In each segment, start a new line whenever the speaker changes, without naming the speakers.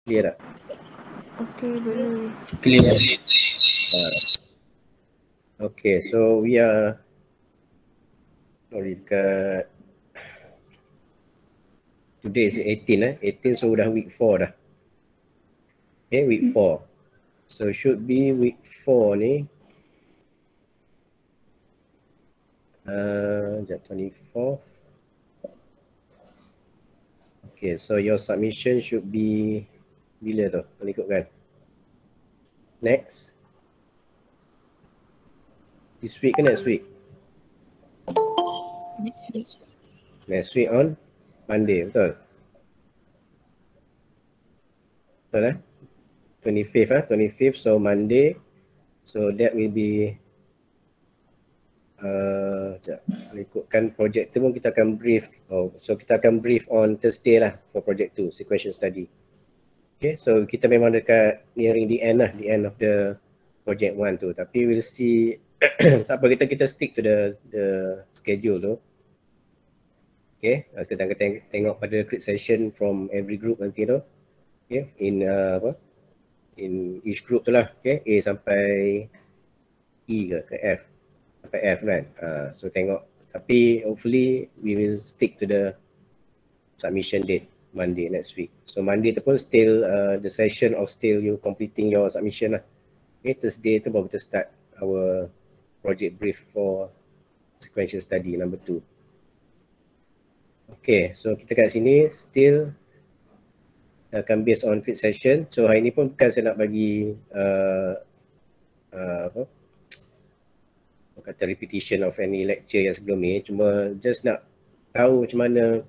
Clear tak?
Okay, boleh.
Clear.
Okay, so we are dekat today is 18 18, so dah week 4 dah. Okay, week 4. So should be week 4 ni. Sekejap, 24. Okay, so your submission should be bila tu? Kalau ikutkan. Next. This week ke next week? Next week on Monday, betul? Betul 25th 25th, so Monday. So that will be kalau ikutkan project tu pun kita akan brief. So kita akan brief on Thursday lah for project 2, sequential study. Okay, so kita memang dekat nearing the end lah, the end of the project 1 tu. Tapi we'll see. Tak apa, kita stick to the schedule tu. Okay, kita akan tengok pada crit session from every group nanti tu. Okay, in each group tu lah. Okay, A sampai E ke F. Sampai F kan. So tengok. Tapi hopefully we will stick to the submission date Monday next week. So Monday tu pun still the session of still you completing your submission lah. Okay, Thursday tu baru kita start our project brief for sequential study number 2. Okay, so kita kat sini still akan based on crit session. So hari ni pun bukan saya nak bagi apa kata repetition of any lecture yang sebelum ni, cuma just nak tahu macam mana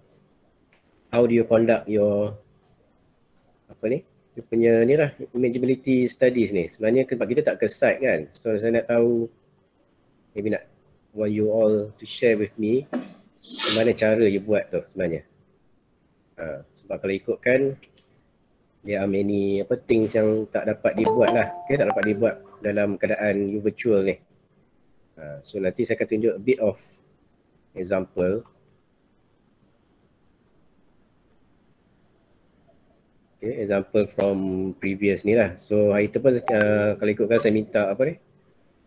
how do you conduct your apa ni, dia punya ni lah imaginability studies ni. Sebenarnya sebab kita tak ke site kan, so saya nak tahu, maybe nak want you all to share with me macam mana cara you buat tu sebenarnya. Sebab kalau ikutkan there are many things yang tak dapat dibuat lah, okay, tak dapat dibuat dalam keadaan you virtual ni. So nanti saya akan tunjuk a bit of example. Okay, example from previous ni lah. So hari tu pun kalau ikutkan saya minta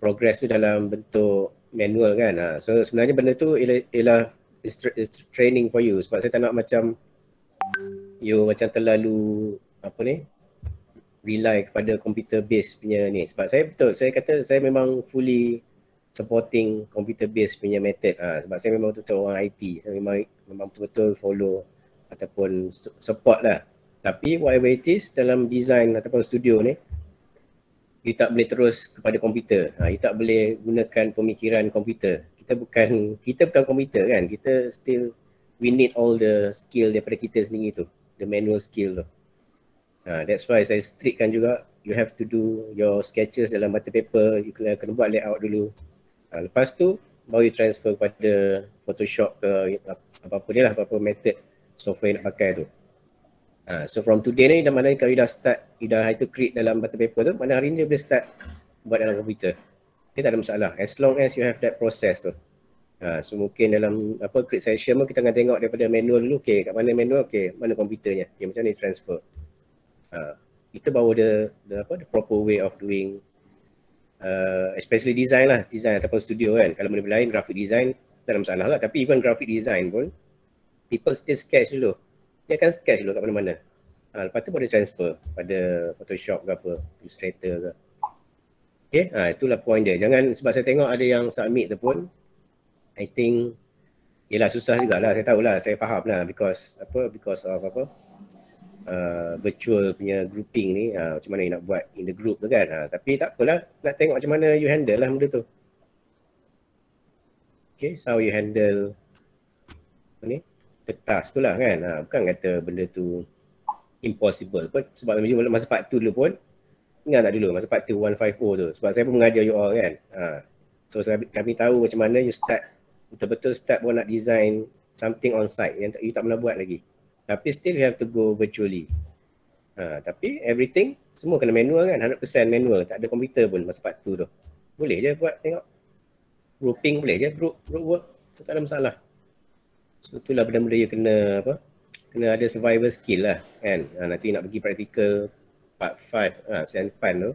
progress tu dalam bentuk manual kan. So sebenarnya benda tu ialah it's training for you, sebab saya tak nak macam you macam terlalu rely kepada computer based punya ni. Sebab saya kata saya memang fully supporting computer based punya method. Sebab saya memang betul-betul orang IT. Saya memang betul-betul follow ataupun support lah. Tapi whatever it is dalam design ataupun studio ni, you tak boleh terus kepada komputer. You tak boleh gunakan pemikiran komputer. Kita bukan komputer kan. Kita still, we need all the skill daripada kita sendiri tu. The manual skill tu. That's why saya strictkan juga, you have to do your sketches dalam button paper, you kena buat layout dulu. Lepas tu baru you transfer kepada Photoshop ke apa-apa dia lah, apa-apa method software nak pakai tu. So from today ni, dah mana kalau you dah start, you dah itu create dalam button paper tu, mana hari ni you boleh start buat dalam komputer. Okay, tak ada masalah, as long as you have that process tu. So mungkin dalam create session pun kita akan tengok daripada manual dulu, okay, kat mana manual, okay, mana komputernya, okay, macam ni transfer. Itu baru the proper way of doing especially design lah, design ataupun studio kan. Kalau benda lain, graphic design tak ada masalah lah. Tapi even graphic design pun people still sketch dulu. Dia akan sketch dulu kat mana-mana. Lepas tu boleh transfer pada Photoshop ke apa, Illustrator ke. Okay, itulah point dia. Jangan, sebab saya tengok ada yang submit tu pun, I think yelah susah jugalah, saya tahulah, saya faham lah because of virtual punya grouping ni, macam mana you nak buat in the group tu kan. Tapi tak apalah, nak tengok macam mana you handle lah benda tu. Okay, so how you handle the task tu lah kan. Bukan kata benda tu impossible pun, sebab masa part 2 dulu pun, ingat tak dulu masa part 2 150 tu, sebab saya pun mengajar you all kan. So kami tahu macam mana you start, betul-betul start pun nak design something on site yang you tak pernah buat lagi. Tapi still you have to go virtually. Tapi everything semua kena manual kan, 100% manual, tak ada komputer pun masa part 2 tu. Boleh je buat, tengok. Grouping boleh je, group work, so tak ada masalah. So itulah benda-benda you kena kena ada survival skill lah kan. Nanti nak pergi practical part 5 sen pan tu.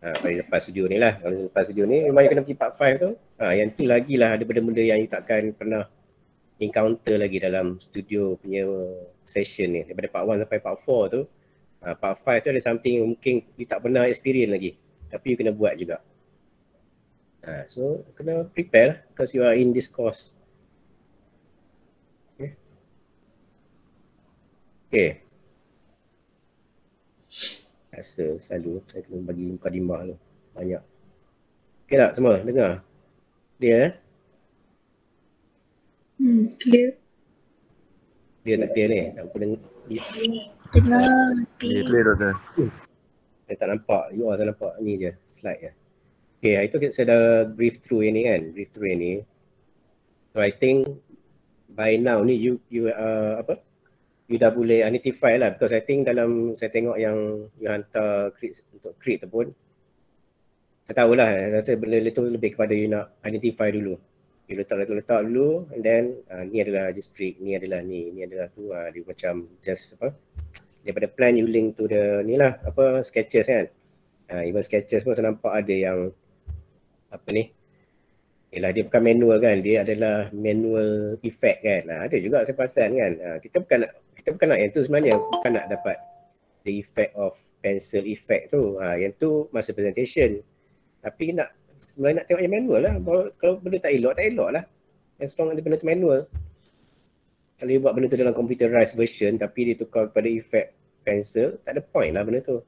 Paling lepas studio ni lah. Kalau lepas studio ni memang you kena pergi part 5 tu. Yang tu lagi lah ada benda-benda yang you takkan pernah encounter lagi dalam studio punya session ni. Daripada part 1 sampai part 4 tu, part 5 tu ada something yang mungkin you tak pernah experience lagi. Tapi you kena buat juga. So kena prepare lah because you are in this course. Okay. Rasa selalu saya kena bagi mukadimah tu. Banyak. Okay tak semua? Dengar? Dia
Clear.
Dia tak clear ni? Tak apa dengar.
Dengar.
Clear doktor.
Saya tak nampak. You all saya nampak ni je. Slide je. Okay, itu saya dah brief through yang ni kan. Brief through yang ni. So I think by now ni you dah boleh identify lah because I think dalam saya tengok yang you hantar untuk create tu pun saya tahulah, saya rasa benda tu lebih kepada you nak identify dulu. You letak dulu and then ni adalah district, ni adalah ni adalah tu. Dia macam just daripada plan you link to the ni lah sketches kan. Even sketches pun saya nampak ada yang Yelah, dia bukan manual kan, dia adalah manual effect kan. Ada juga saya perasan kan. Kita bukan nak yang tu sebenarnya, bukan nak dapat the effect of pencil effect tu. Yang tu masa presentation. Tapi sebenarnya nak tengok yang manual lah. Kalau benda tak elok lah. Yang strong ada benda tu manual. Kalau dia buat benda tu dalam computerized version tapi dia tukar kepada effect pencil, tak ada point lah benda tu.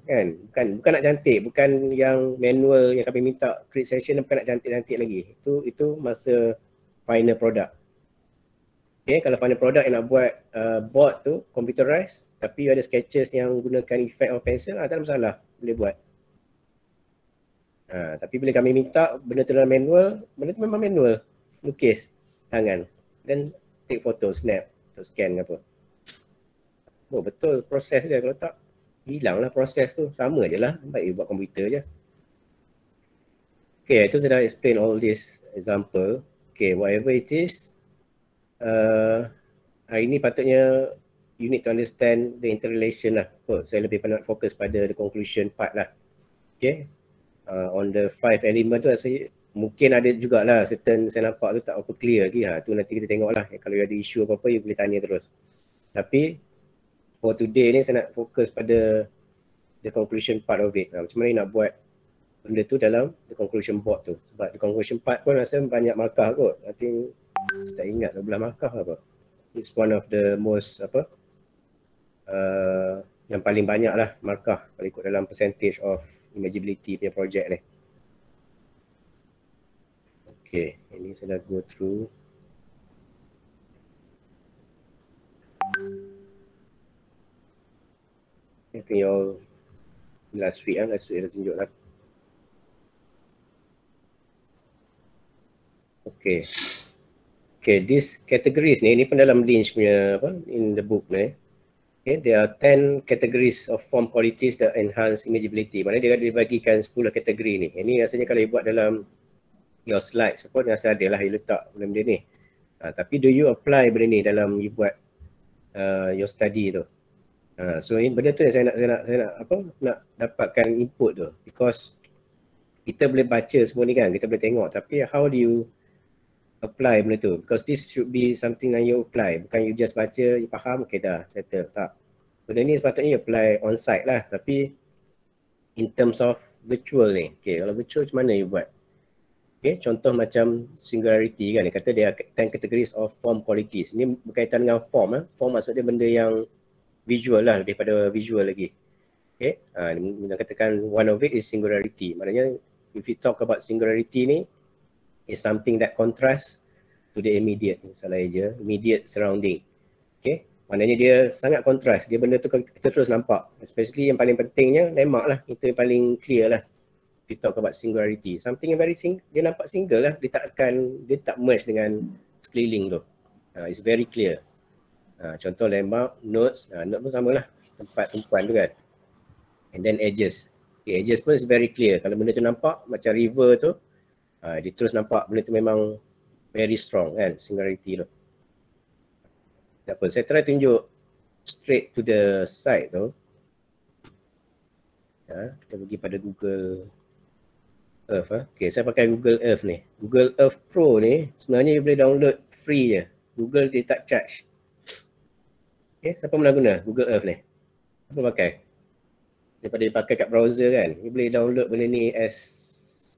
Kan bukan nak cantik, bukan yang manual yang kami minta create session bukan nak cantik-cantik lagi. Itu masa final product. Okay, kalau final product yang nak buat board tu computerized tapi ada sketches yang gunakan effect of pencil, tak ada masalah, boleh buat. Tapi bila kami minta benda tu dalam manual, benda tu memang manual, lukis tangan dan take photo, snap atau scan ke apa. Betul proses dia, kalau tak hilanglah proses tu, sama je lah, baik you buat komputer je. Okay, itu saya dah explain all this example. Okay, whatever it is, hari ni patutnya you need to understand the interrelation lah. Saya lebih nak fokus pada the conclusion part lah. Okay, on the 5 element tu saya mungkin ada jugalah certain saya nampak tu tak apa clear lagi. Tu nanti kita tengok lah, kalau you ada isu apa-apa you boleh tanya terus. Tapi for today ni saya nak fokus pada the conclusion part of it. Macam mana nak buat benda tu dalam the conclusion board tu. Sebab the conclusion part pun rasa banyak markah kot. I think tak ingat 12 markah apa. It's one of the most yang paling banyak lah markah kalau ikut dalam percentage of imaginability punya project ni. Okay, ini saya dah go through. I think your last week dah tunjuk lah. Okay, this categories ni pun dalam Lynch punya in the book ni. Okay, there are 10 categories of form qualities that enhance imaginability. Maknanya dia dibagikan 10 kategori ni. Ini rasanya kalau you buat dalam your slides pun rasa ada lah you letak benda-benda ni. Tapi do you apply benda ni dalam you buat your study tu? So ini benda tu yang saya nak dapatkan input tu, because kita boleh baca semua ni kan, kita boleh tengok, tapi how do you apply benda tu? Because this should be something yang you apply, bukan you just baca, you faham, okay dah settle. Tak, benda ni sepatutnya you apply on site lah. Tapi in terms of virtual ni, okay, kalau virtual macam mana you buat? Okay, contoh macam singularity kan, dia kata dia 10 categories of form qualities. Ini berkaitan dengan form. Form maksudnya benda yang visual lah, daripada visual lagi. Okay, dia katakan one of it is singularity. Maknanya if you talk about singularity ni, is something that contrasts to the immediate, immediate surrounding. Okay, maknanya dia sangat kontras. Dia benda tu kita terus nampak. Especially yang paling pentingnya, landmark lah. Itu yang paling clear lah. If you talk about singularity, something yang very dia nampak single lah. Dia tak merge dengan sekeliling tu. It's very clear. Contoh landmark, notes, note pun sama lah, tempat tumpuan tu kan. And then edges. Okay, edges pun is very clear. Kalau benda tu nampak macam river tu, dia terus nampak benda tu memang very strong kan, singularity tu. Tak apa, saya try tunjuk straight to the site tu. Kita pergi pada Google Earth. Okay, saya pakai Google Earth ni. Google Earth Pro ni sebenarnya you boleh download free je. Google dia tak charge. Okay, siapa pernah guna Google Earth ni? Siapa pakai? Daripada dia pakai kat browser kan, you boleh download benda ni as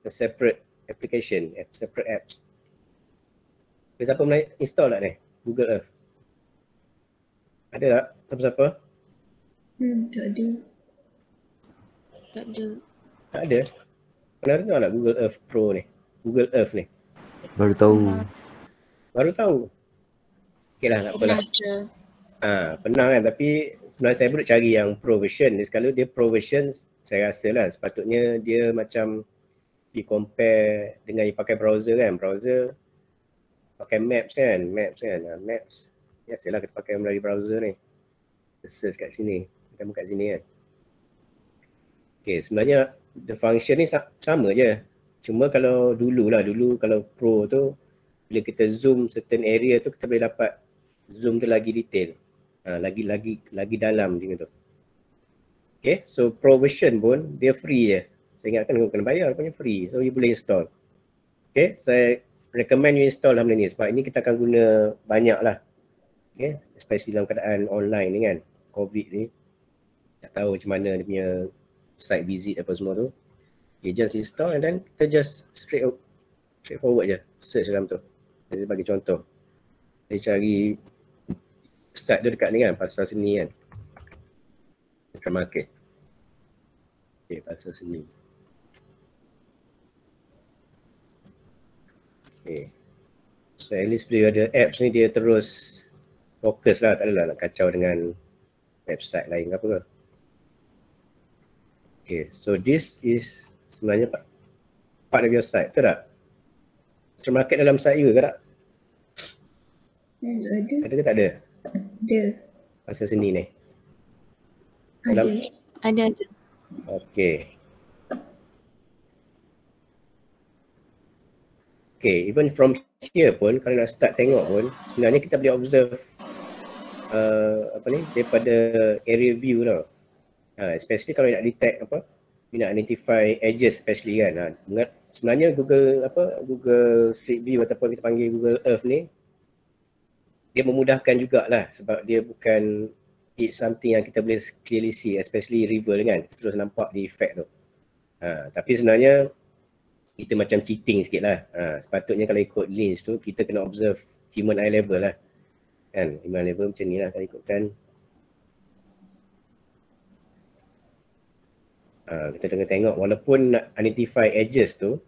a separate application, separate apps. Okay, siapa pernah install tak ni Google Earth? Ada tak? Siapa-siapa?
Tak ada.
Tak ada.
Tak ada. Pernah dengar tak Google Earth Pro ni? Google Earth ni?
Baru tahu.
Baru tahu. Okay lah, tak apalah. Pernah kan, tapi sebenarnya saya pun cari yang pro version. Kalau dia pro version, saya rasa lah sepatutnya dia macam di compare dengan you pakai browser kan. Browser pakai Maps kan. Maps. Biasalah kita pakai melalui browser ni. Search kat sini. Kita kat sini kan. Okay, sebenarnya the function ni sama je. Cuma kalau dulu kalau pro tu, bila kita zoom certain area tu, kita boleh dapat zoom tu lagi detail. Lagi dalam macam tu. Okay, so pro version pun dia free je. Saya ingatkan kena bayar, punya free. So you boleh install. Okay, saya recommend you install lah benda ni sebab ini kita akan guna banyak lah. Okay, especially dalam keadaan online ni kan, COVID ni. Tak tahu macam mana dia punya site visit apa semua tu. Okay, just install and then kita just straightforward je search dalam tu. Saya bagi contoh. Saya cari site tu dekat ni kan, pasar seni kan. Market. Okay, pasar seni. Okay. So at least bila ada apps ni dia terus fokus lah, tak adalah nak kacau dengan website lain ke apa ke. Okay, so this is sebenarnya part of your site, betul tak? Market dalam site you ke tak?
Ada.
Ada ke tak ada?
Ada.
Pasal seni ni?
Ada.
Ada.
Okay. Okay, even from here pun, kalau nak start tengok pun, sebenarnya kita boleh observe daripada area view tau. Especially kalau nak detect you nak identify edges especially kan. Sebenarnya Google Street View ataupun kita panggil Google Earth ni, dia memudahkan jugalah sebab dia bukan it's something yang kita boleh clearly see, especially river kan, kita terus nampak di effect tu. Tapi sebenarnya kita macam cheating sikit lah. Sepatutnya kalau ikut lens tu, kita kena observe human eye level lah. Kan, human eye level macam ni lah kalau ikutkan. Kita kena tengok walaupun nak identify edges tu.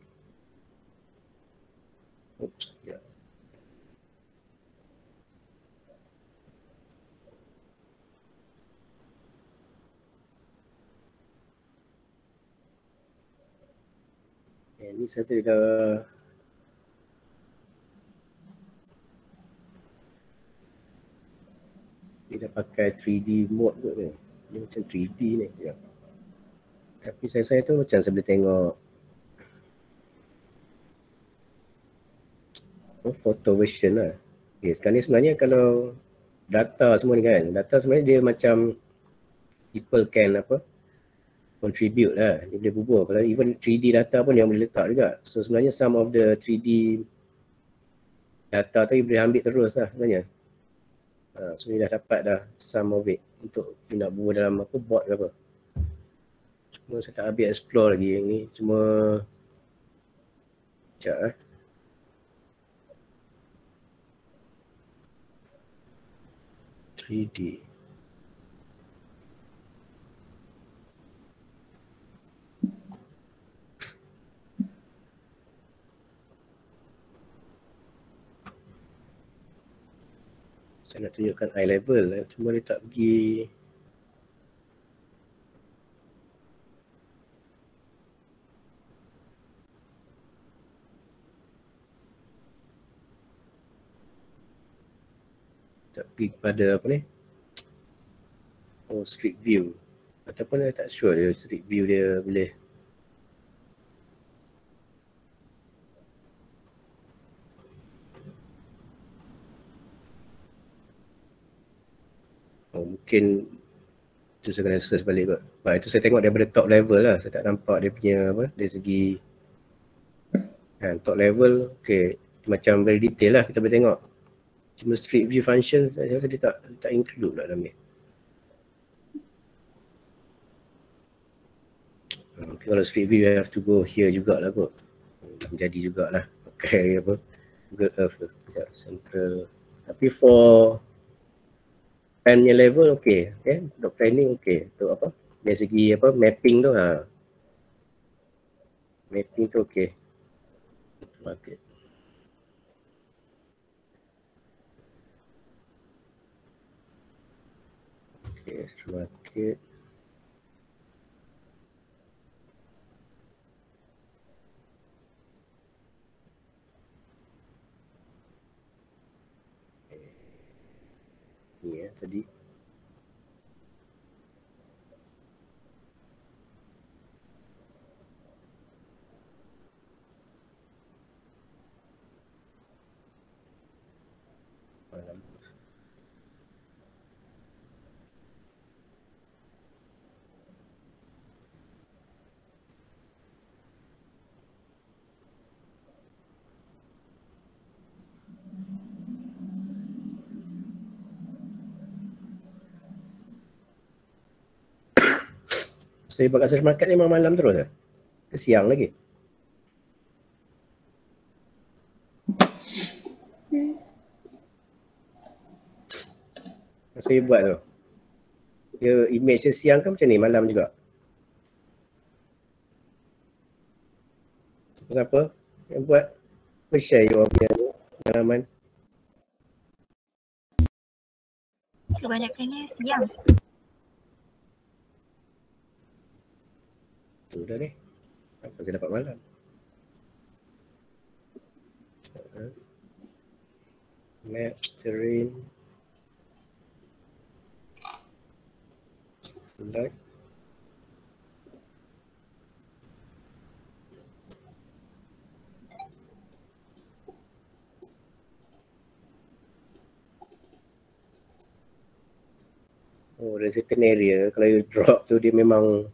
Oops, ya. Ni saya dah dia dah pakai 3D mode kot ni. Dia macam 3D ni. Ya. Tapi saya tu macam saya boleh tengok photo version lah. Okay, sekarang ni sebenarnya kalau data semua ni kan, data sebenarnya dia macam people can contribute lah, dia boleh bubuh. Kalau even 3D data pun yang boleh letak juga. So sebenarnya some of the 3D data tu you boleh ambil terus lah sebenarnya. So you dah dapat dah some of it untuk you nak bubuh dalam bot ke apa. Cuma saya tak habis explore lagi yang ni, cuma sekejap 3D. Saya nak tunjukkan eye level, cuma dia tak pergi. Tak pergi kepada apa ni? Street view. Ataupun saya tak sure dia street view dia boleh. mungkin tu saya kena search balik kot. Sebab itu saya tengok daripada top level lah, saya tak nampak dia punya apa dari segi top level. Okay, macam very detail lah kita boleh tengok. Cuma street view function saya rasa dia tak include lah dalam ni. Mungkin kalau street view you have to go here jugalah kot. Menjadi jugalah pakai apa Google Earth tu. Sekejap, central. Tapi for pen punya level okay. Untuk planning okay. Untuk apa dari segi apa mapping tu mapping tu okay. Market. Okay, market. Ni tadi. Saya buat kat search market ni memang malam terus ke? Ke siang lagi? Saya buat tu. Dia image dia siang ke macam ni malam juga? Siapa yang buat? Share your punya pengalaman.
Kebanyakannya siang.
Tu dah ni. Apa saya dapat malam? Map, terrain. Light. Oh, there's certain area kalau you drop tu dia memang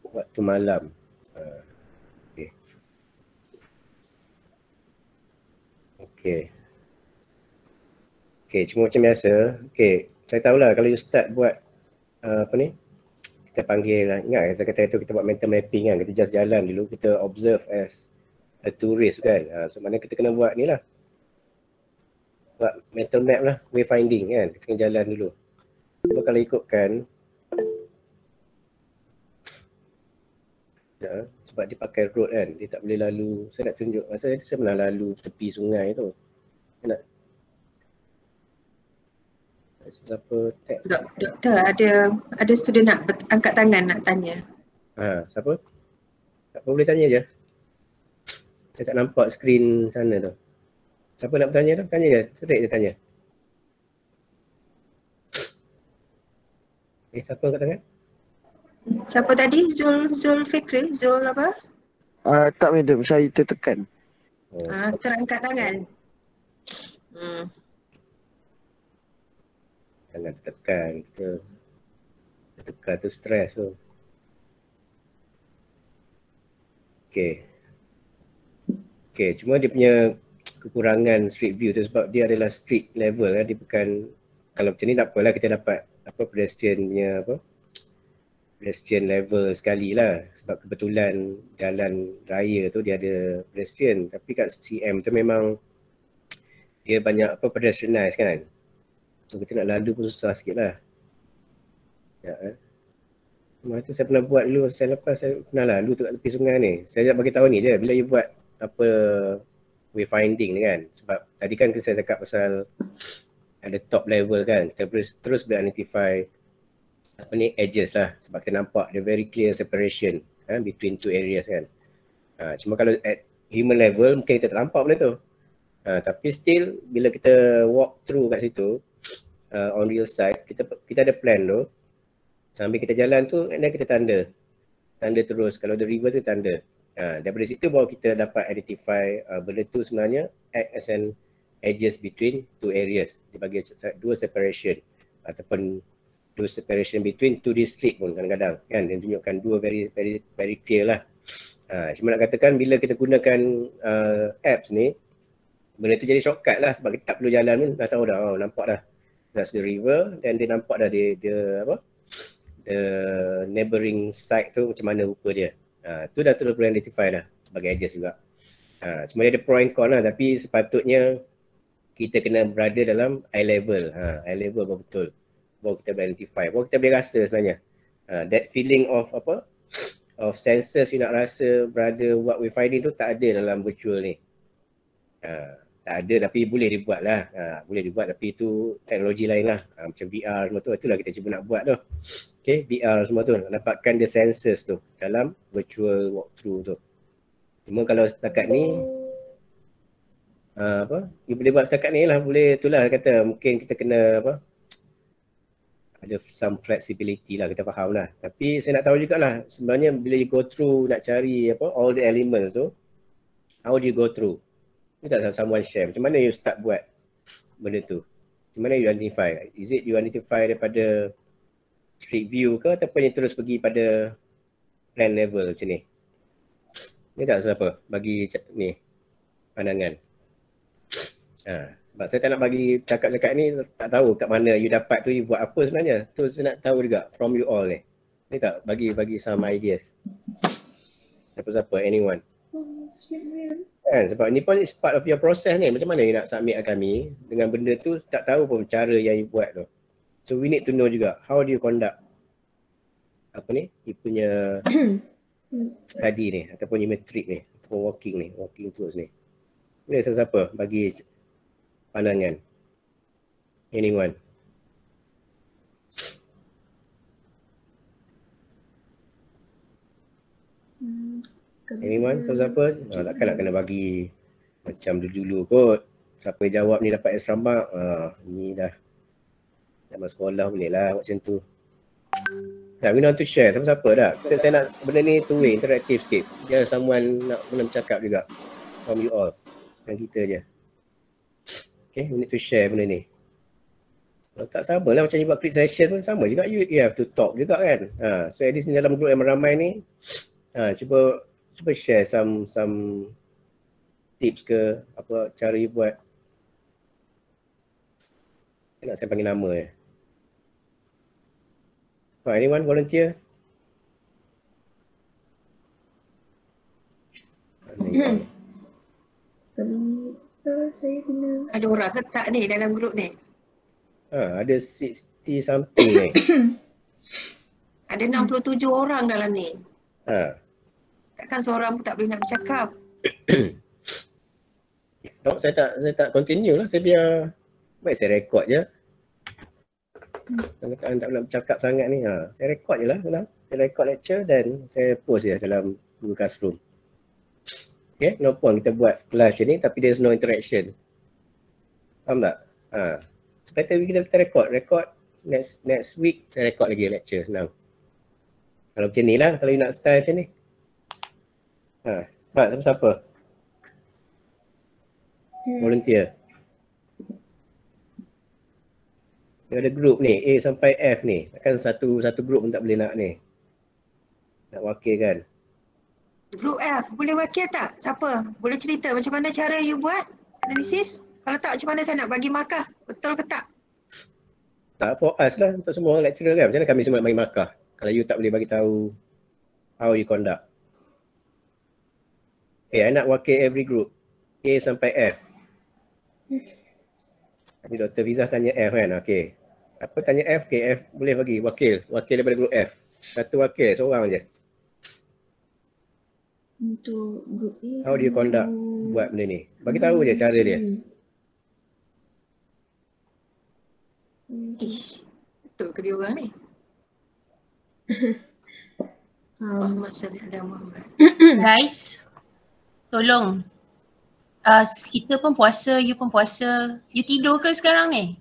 waktu malam. Okay. Okay. Okay, cuma macam biasa. Okay, saya tahulah kalau you start buat apa ni, kita panggil lah, ingat saya kata itu kita buat mental mapping kan, kita just jalan dulu, kita observe as a tourist kan. So mana kita kena buat ni lah, buat mental map lah, wayfinding kan, kita kena jalan dulu. Cuma kalau ikutkan sebab dia pakai road kan, dia tak boleh lalu. Saya nak tunjuk, saya pernah lalu tepi sungai tu. Saya nak siapa tag?
Doktor, ada student nak angkat tangan nak tanya.
Siapa? Tak apa, boleh tanya je. Saya tak nampak skrin sana tu. Siapa nak bertanya tu? Tanya je, straight je tanya. Siapa angkat tangan?
Siapa tadi? Zul Fikri? Zul apa?
Tak madam, saya tertekan.
Terangkat tangan.
Jangan tertekan, kita tertekan tu stres tu. Okay, cuma dia punya kekurangan street view tu sebab dia adalah street level kan, dia bukan, kalau macam ni tak apalah kita dapat apa pedestrian punya apa, pedestrian level sekali lah sebab kebetulan jalan raya tu dia ada pedestrian, tapi kat CM tu memang dia banyak apa pedestrianize kan. So kita nak lalu pun susah sikit lah. Macam saya pernah buat dulu, saya lepas saya pernah lalu tu kat tepi sungai ni. Saya nak bagi tahu ni je, bila you buat apa wayfinding ni kan. Sebab tadi kan saya cakap pasal ada top level kan, kita terus boleh identify apa ni edges lah. Sebab kita nampak the very clear separation between two areas kan. Cuma kalau at human level mungkin kita tak nampak benda tu. Tapi still bila kita walk through kat situ, on real side, kita ada plan tu. Sambil kita jalan tu, dan kita tanda terus. Kalau ada river tu tanda. Daripada situ baru kita dapat identify benda tu sebenarnya act as an edges between two areas. Dia bagi dua separation ataupun do separation between two district pun kadang-kadang kan, dia tunjukkan dua very clear lah. Cuma nak katakan bila kita gunakan apps ni, benda tu jadi shortcut lah sebab kita tak perlu jalan pun dah tahu dah, nampak dah that's the river, dan dia nampak dah dia apa, the neighbouring site tu macam mana rupa dia. Tu dah terus boleh identify dah sebagai edges juga. Cuma dia ada pro and con lah, tapi sepatutnya kita kena berada dalam eye level. Eye level betul. Baru kita boleh identify, baru kita boleh rasa sebenarnya. That feeling of apa, of senses you nak rasa berada what we finding tu tak ada dalam virtual ni. Tak ada, tapi boleh dibuat lah. Boleh dibuat, tapi itu teknologi lain lah. Macam VR semua tu, itulah kita cuba nak buat tu. Okay, VR semua tu, dapatkan the senses tu dalam virtual walkthrough tu. Cuma kalau setakat ni, you boleh buat setakat ni lah, boleh itulah kata mungkin kita kena apa, ada some flexibility lah, kita faham lah. Tapi saya nak tahu jugalah sebenarnya bila you go through nak cari apa, all the elements tu, how do you go through? You tak someone share, macam mana you start buat benda tu? Macam mana you identify? Is it you identify daripada street view ke ataupun you terus pergi pada plan level macam ni? Ni tak siapa bagi ni pandangan. Sebab saya tak nak bagi cakap-cakap ni, tak tahu kat mana you dapat tu, you buat apa sebenarnya. Tu saya nak tahu juga from you all ni. Ni tak bagi some ideas. Siapa-siapa, anyone. Kan, sebab ni pun is part of your process ni. Macam mana you nak submit kat kami dengan benda tu tak tahu pun cara yang you buat tu. So we need to know juga how do you conduct apa ni, you punya study ni ataupun you metric ni ataupun walking tours ni. Boleh siapa bagi pandangan? Anyone? Anyone? Siapa? Takkan nak kena bagi macam dulu-dulu kot. Siapa yang jawab ni dapat extra mark. Ni dah zaman sekolah boleh lah buat macam tu. Tak, we want to share. Siapa-siapa dah. Saya nak benda ni two way, interaktif sikit. Biar someone nak bercakap juga from you all. Dengan kita je. Okay, we need to share benda ni. Kalau tak sama lah macam you buat quick session pun sama juga. You have to talk juga kan. So at least ni dalam group yang ramai ni, cuba share some tips ke apa cara you buat. Nak saya panggil nama je. Anyone volunteer?
Saya guna.
Ada orang ke tak ni dalam grup ni?
Ada 60 something ni.
Ada 67 orang dalam ni. Takkan seorang pun tak boleh nak bercakap.
Saya tak continue lah. Saya biar, baik saya rekod je. Tak nak bercakap sangat ni. Saya rekod je lah senang. Saya rekod lecture dan saya post je dalam Google Classroom. Okay, no point kita buat kelas macam ni tapi there's no interaction. Faham tak? Seperti kita rekod next week saya rekod lagi lecture senang. Kalau macam ni lah, kalau you nak style macam ni. Siapa? Volunteer. Dia ada group ni, A sampai F ni. Takkan satu group pun tak boleh nak ni. Nak wakilkan.
Group F, boleh wakil tak? Siapa? Boleh cerita macam mana cara you buat analisis? Kalau tak, macam mana saya nak bagi markah? Betul ke tak?
Tak, for us lah. Untuk semua lecturer kan. Macam mana kami semua nak bagi markah? Kalau you tak boleh bagi tahu how you conduct. I nak wakil every group. A sampai F. Tadi Dr. Fiza tanya F kan? Okay. Apa tanya F? Okay, F boleh bagi wakil daripada grup F. Satu wakil, seorang je.
Untuk grup A.
How do you conduct buat benda ni? Bagi tahu je cara dia.
Ish, betul ke dia orang ni? Muhammad sallallahu alaihi Muhammad.
Guys, tolong. Kita pun puasa, you pun puasa. You tidur ke sekarang ni?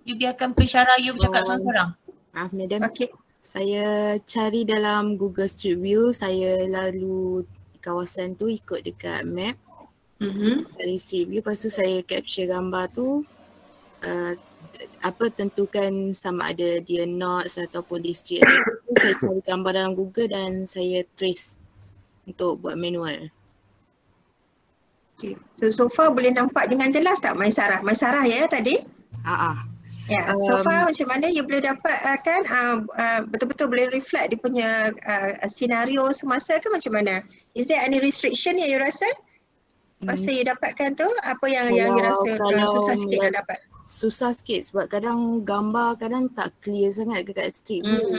You biarkan pensyarah you bercakap seorang-seorang.
Maaf madam.
Okey.
Saya cari dalam Google Street View, saya lalu kawasan tu ikut dekat map. Dari Street View, lepas tu saya capture gambar tu. tentukan sama ada dia knots ataupun district area tu, saya cari gambar dalam Google dan saya trace untuk buat manual.
Okay. So far boleh nampak dengan jelas tak Maisarah? Maisarah ya tadi? Ya, so far macam mana you boleh dapat kan betul-betul boleh reflect dia punya senario semasa ke macam mana? Is there any restriction yang you rasa? Masa you dapatkan tu, apa yang you rasa susah sikit nak dapat?
Susah sikit sebab kadang gambar kadang tak clear sangat dekat street view.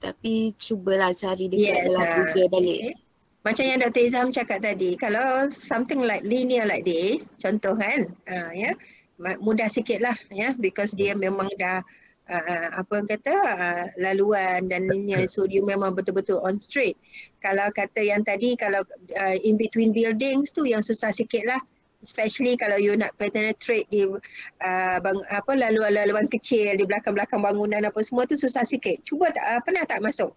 Tapi cubalah cari dekat dalam Google balik.
Okay. Macam yang Dr. Izam cakap tadi, kalau something like linear like this, contoh kan, ya, mudah sikit lah ya, because dia memang dah laluan dan linear, so dia memang betul-betul on straight. Kalau kata yang tadi, kalau in between buildings tu yang susah sikit lah, especially kalau you nak penetrate di laluan-laluan kecil di belakang-belakang bangunan apa semua tu susah sikit. Cuba tak, pernah tak masuk?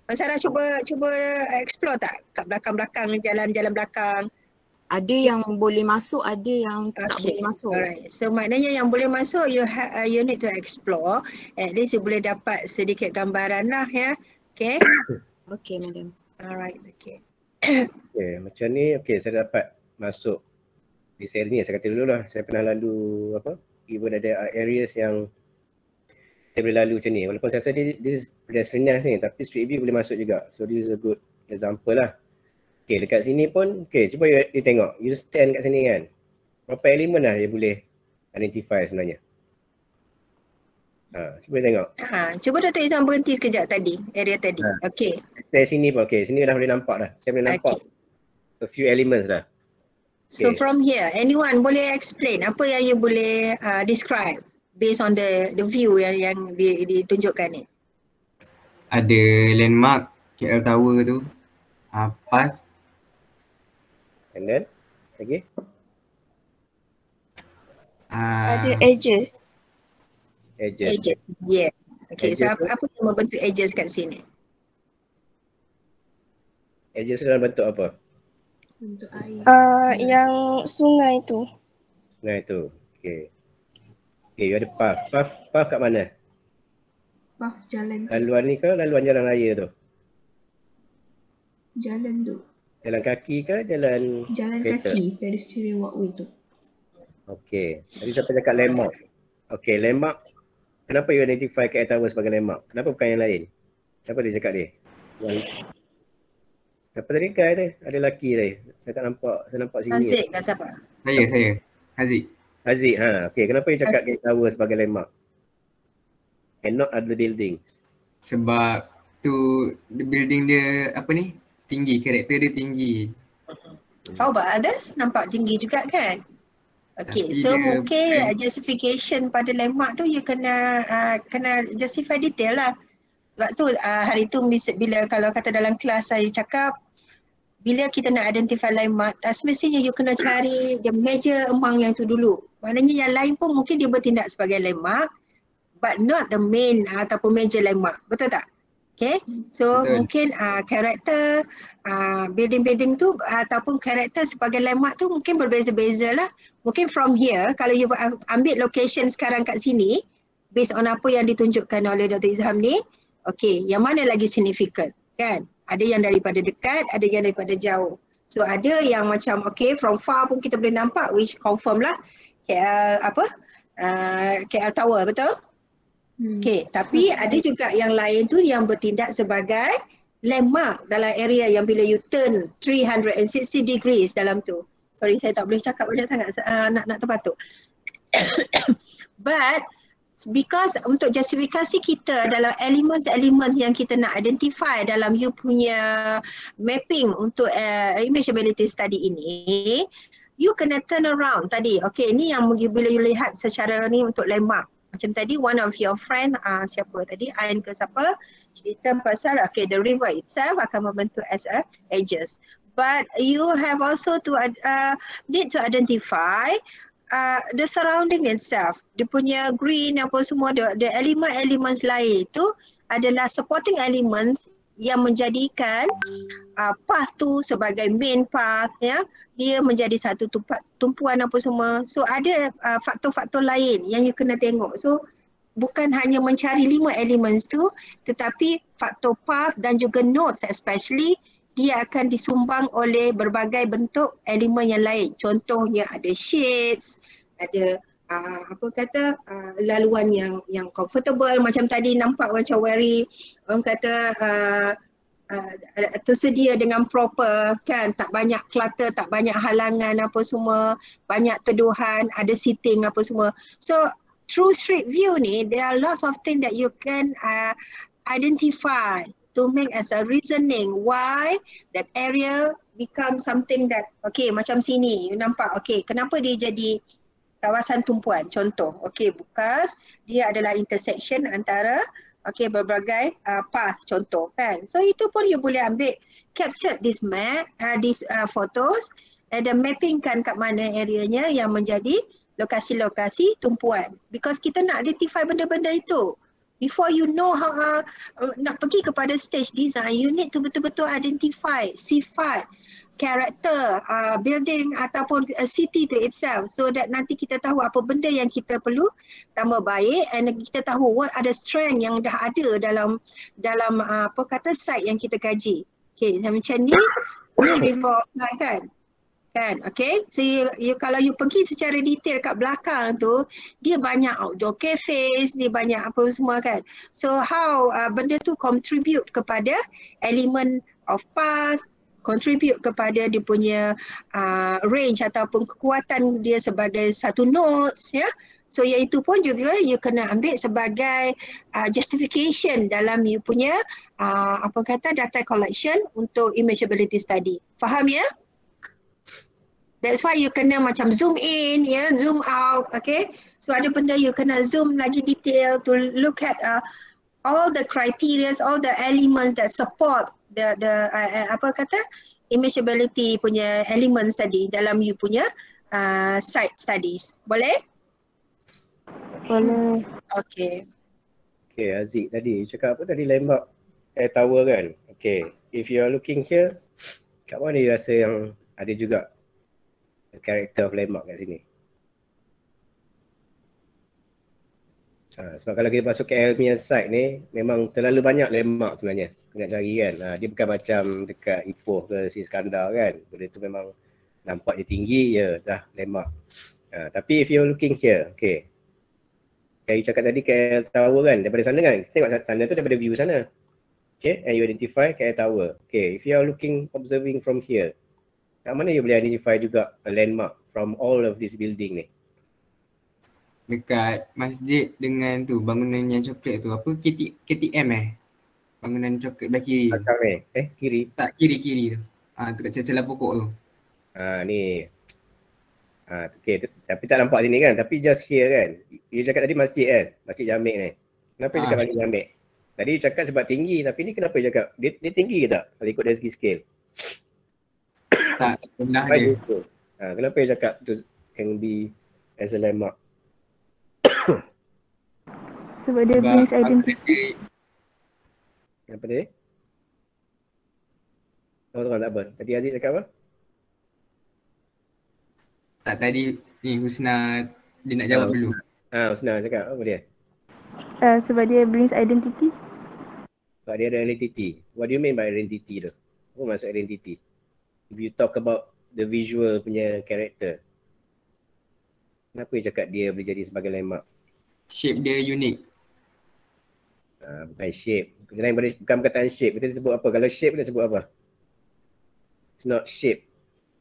Masyarakat cuba explore tak kat belakang-belakang, jalan-jalan belakang?
Ada yang boleh masuk, ada yang tak boleh masuk.
Alright. So maknanya yang boleh masuk you need to explore. At least you boleh dapat sedikit gambaran lah ya. Okay.
Okay, madam.
Alright, okay.
Okay, macam ni saya dapat masuk di seri ni. Saya kata dulu lah, saya pernah lalu even ada areas yang saya boleh lalu macam ni. Walaupun saya rasa this is pedestrian ni, tapi street view boleh masuk juga. So this is a good example lah. Okay, dekat sini pun, cuba you tengok. You stand kat sini kan. Berapa elemen lah you boleh identify sebenarnya. Cuba tengok.
Cuba Dr. Izam berhenti sekejap tadi, area tadi. Okay.
Saya sini pun, sini dah boleh nampak dah. Saya boleh nampak a few elements dah.
So from here, anyone boleh explain apa yang you boleh describe based on the view yang ditunjukkan ni?
Ada landmark KL Tower tu. PAS.
And then, lagi?
Ada edges.
Edges. Yes. Okay, edges. So apa yang membentuk edges kat sini?
Edges dalam bentuk apa?
Bentuk air. Yang sungai tu.
Sungai tu. Okay, you ada path. Path kat mana?
Path jalan tu.
Laluan ni ke laluan jalan raya tu?
Jalan tu.
Jalan kaki ke jalan kereta?
Kaki, pedestrian walkway tu.
Okay, tadi siapa cakap landmark? Okay, landmark. Kenapa you identify KL Tower sebagai landmark? Kenapa bukan yang lain? Siapa dia cakap dia? Siapa tadi guy tu? Ada lelaki tadi. Saya tak nampak, saya nampak sini.
Haziq kan siapa?
Saya. Haziq.
Haziq, okay. Kenapa you cakap KL Tower sebagai landmark? And not other buildings?
Sebab tu building dia tinggi, karakter dia tinggi.
How about others? Nampak tinggi juga kan? Okay, so mungkin justification pada landmark tu you kena justify detail lah. Sebab tu hari tu bila kalau kata dalam kelas saya cakap, bila kita nak identify landmark, semestinya you kena cari the major among yang tu dulu. Maknanya yang lain pun mungkin dia bertindak sebagai landmark, but not the main ataupun major landmark. Betul tak? Okay, so mungkin karakter building-building tu ataupun karakter sebagai landmark tu mungkin berbeza-beza lah. Mungkin from here, kalau you ambil location sekarang kat sini, based on apa yang ditunjukkan oleh Dr. Izham ni, okay, yang mana lagi significant kan? Ada yang daripada dekat, ada yang daripada jauh. So ada yang macam from far pun kita boleh nampak, which confirm lah KL Tower, betul? Okay, tapi ada juga yang lain tu yang bertindak sebagai landmark dalam area yang bila you turn 360 degrees dalam tu. Sorry, saya tak boleh cakap banyak sangat, nak terbatuk. But because untuk justifikasi kita dalam elements yang kita nak identify dalam you punya mapping untuk image ability study ini, you kena turn around tadi. Okay, ni yang bila you lihat secara ni untuk landmark. Macam tadi one of your friend, siapa tadi, Ain ke siapa, cerita pasal the river itself akan membentuk as a edges. But you have also to need to identify the surrounding itself. Dia punya green apa semua, the elements lain itu adalah supporting elements yang menjadikan path tu sebagai main path, ya, dia menjadi satu tumpuan apa semua. So ada faktor-faktor lain yang you kena tengok. So bukan hanya mencari 5 elements tu, tetapi faktor path dan juga nodes especially dia akan disumbang oleh berbagai bentuk elemen yang lain. Contohnya ada shades, ada laluan yang comfortable, macam tadi nampak macam very orang kata tersedia dengan proper kan, tak banyak clutter, tak banyak halangan apa semua, banyak teduhan, ada seating apa semua. So through street view ni there are lots of things that you can identify to make as a reasoning why that area become something that okay, macam sini you nampak okay, kenapa dia jadi kawasan tumpuan. Contoh, okay, because dia adalah intersection antara okay, berbagai path contoh kan. So itu pun you boleh ambil, capture this map, these photos, and then mappingkan kat mana areanya yang menjadi lokasi-lokasi tumpuan. Because kita nak identify benda-benda itu. Before you know how nak pergi kepada stage design, you need to betul-betul identify sifat, karakter building ataupun city to itself, so that nanti kita tahu apa benda yang kita perlu tambah baik, and kita tahu what ada strength yang dah ada dalam apa kata site yang kita kaji. Okay, macam ni before kan. Okay, so kalau you pergi secara detail kat belakang tu, dia banyak outdoor cafes, dia banyak apa semua kan. So how benda tu contribute kepada element of path, contribute kepada dia punya range ataupun kekuatan dia sebagai satu nodes, ya. So iaitu pun juga you kena ambil sebagai justification dalam you punya apa kata data collection untuk imageability study. Faham ya? That's why you kena macam zoom in, ya, zoom out, okay? So ada benda you kena zoom lagi detail to look at all the criteria, all the elements that support the apa kata imageability punya elements tadi dalam you punya site studies. Boleh?
Boleh.
Okay.
Okay, Aziz tadi cakap apa tadi, landmark air tower kan? Okay, if you are looking here, kat mana you rasa yang ada juga character of landmark kat sini? Sebab kalau kita masuk KL punya site ni, memang terlalu banyak landmark sebenarnya nak cari kan. Dia bukan macam dekat Ipoh ke si Iskandar kan. Benda tu memang nampak dia tinggi, ya dah landmark. Tapi if you're looking here, okay. Kayak you cakap tadi KL Tower kan, daripada sana kan, kita tengok sana tu daripada view sana. Okay, and you identify KL Tower. Okay, if you are observing from here, kat mana you boleh identify juga a landmark from all of this building ni?
Dekat masjid dengan tu bangunan yang coklat tu, apa KTM bangunan coklat belah kiri.
Kiri?
Tak, kiri tu. Dekat celah pokok tu.
Ni. Okay, tapi tak nampak sini kan, tapi just here kan. You cakap tadi masjid kan, Masjid Jamek ni. Kenapa you cakap Masjid Jamek? Tadi you cakap sebab tinggi, tapi ni kenapa you cakap? Dia tinggi ke tak kalau ikut dari segi scale?
Tak, rendah dia.
Kenapa you cakap tu can be as a landmark?
Sebab dia brings identity.
Kenapa dia? Tak apa. Tadi Aziz cakap apa?
Tak, tadi ni Husna dia nak jawab dulu.
Husna cakap apa dia?
Sebab dia brings identity.
Sebab dia ada identity. What do you mean by identity tu? Apa maksud identity? If you talk about the visual punya character, kenapa you cakap dia boleh jadi sebagai landmark?
Shape dia unik.
Bukan shape. Bukan perkataan shape. Kita sebut apa? Kalau shape kita sebut apa? It's not shape.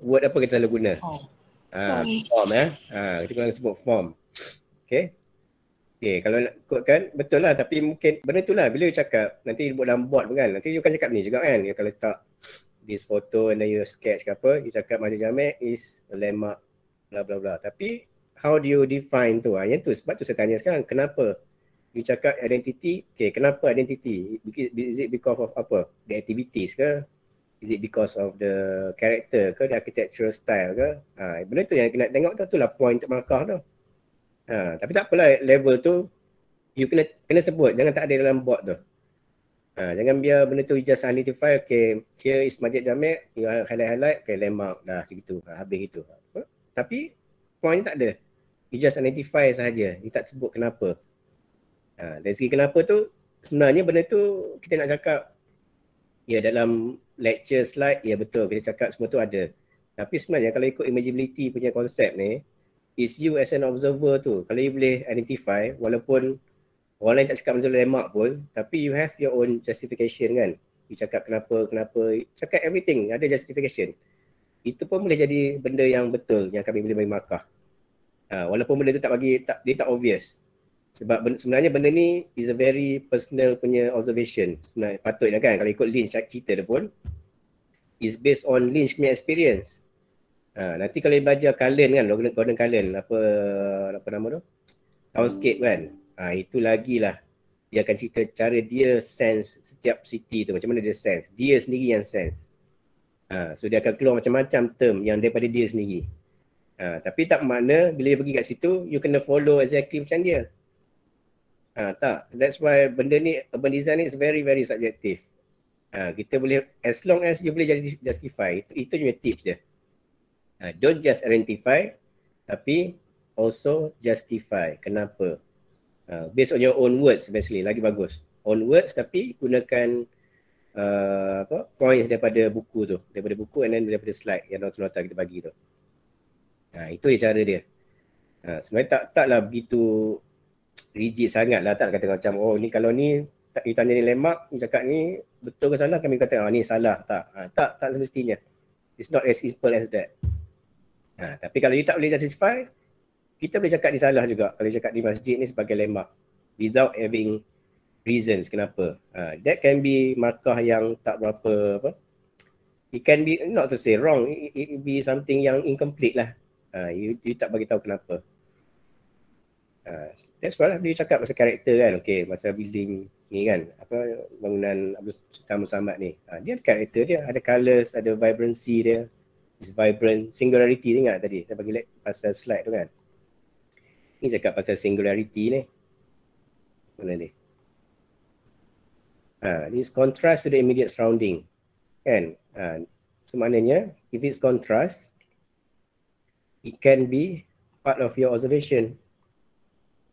Word apa kita selalu guna? Form. Kita kena sebut form. Okay. Okay, kalau nak ikutkan betul lah, tapi mungkin benda tu lah bila you cakap nanti you buat dalam board kan, nanti you akan cakap ni juga kan, you akan letak this photo and then you sketch ke apa, you cakap Masjid Jamek is a landmark bla bla bla. Tapi how do you define tu? Yang tu sebab tu saya tanya sekarang, kenapa you cakap identity? Okay, kenapa identity? Is it because of apa? The activities ke? Is it because of the character ke? The architectural style ke? Benda tu yang kena tengok tu, itulah point untuk markah tu. Tapi tak apalah, level tu you kena sebut, jangan tak ada dalam board tu. Jangan biar benda tu just identify, okay, here is Masjid Jamek, you highlight, okay, landmark, dah gitu, habis itu. Tapi point tak ada. You just identify sahaja, you tak sebut kenapa. Dari segi kenapa tu, sebenarnya benda tu kita nak cakap, ya dalam lecture slide, ya betul, kita cakap semua tu ada. Tapi sebenarnya kalau ikut imaginability punya konsep ni, is you as an observer tu, kalau you boleh identify, walaupun orang lain tak cakap benda landmark pun, tapi you have your own justification kan. You cakap kenapa, cakap everything, ada justification. Itu pun boleh jadi benda yang betul, yang kami boleh bagi markah. Walaupun benda tu dia tak obvious. Sebab sebenarnya benda ni is a very personal punya observation. Sebenarnya patutnya kan, kalau ikut Lynch cerita dia pun, is based on Lynch punya experience. Nanti kalau belajar Cullen kan, Gordon Cullen, apa nama tu? Townscape kan. Itu lagi lah. Dia akan cerita cara dia sense setiap city tu. Macam mana dia sense. Dia sendiri yang sense. So dia akan keluar macam-macam term yang daripada dia sendiri. Tapi tak makna bila dia pergi kat situ, you kena follow exactly macam dia. Tak. That's why benda ni, urban design ni is very, very subjective. Kita boleh, as long as you boleh justify, itu punya tips je. Don't just identify, tapi also justify. Kenapa? Based on your own words basically, lagi bagus. On words tapi gunakan points daripada buku tu. Daripada buku and then daripada slide yang nota-nota kita bagi tu. Itu cara dia. Sebenarnya taklah begitu rigid sangat lah. Tak kata macam, oh ni kalau ni, you tanya ni landmark, you cakap ni betul ke salah, kami kata ni salah. Tak semestinya. It's not as simple as that. Tapi kalau you tak boleh justify, kita boleh cakap ni salah juga. Kalau cakap di masjid ni sebagai landmark without having reasons kenapa. That can be markah yang tak berapa apa. It can be, not to say wrong, it be something yang incomplete lah. You tak bagi tahu kenapa. That's why lah dia cakap pasal karakter kan. Okay, pasal building ni kan, apa bangunan Abdul Sultan Muhammad ni. Dia ada karakter dia, ada colours, ada vibrancy dia. Is vibrant, singularity ni ingat tadi saya bagi pasal slide tu kan. Ni cakap pasal singularity ni. Mana ni? This contrast to the immediate surrounding. Kan? Semaknanya if it's contrast, it can be part of your observation.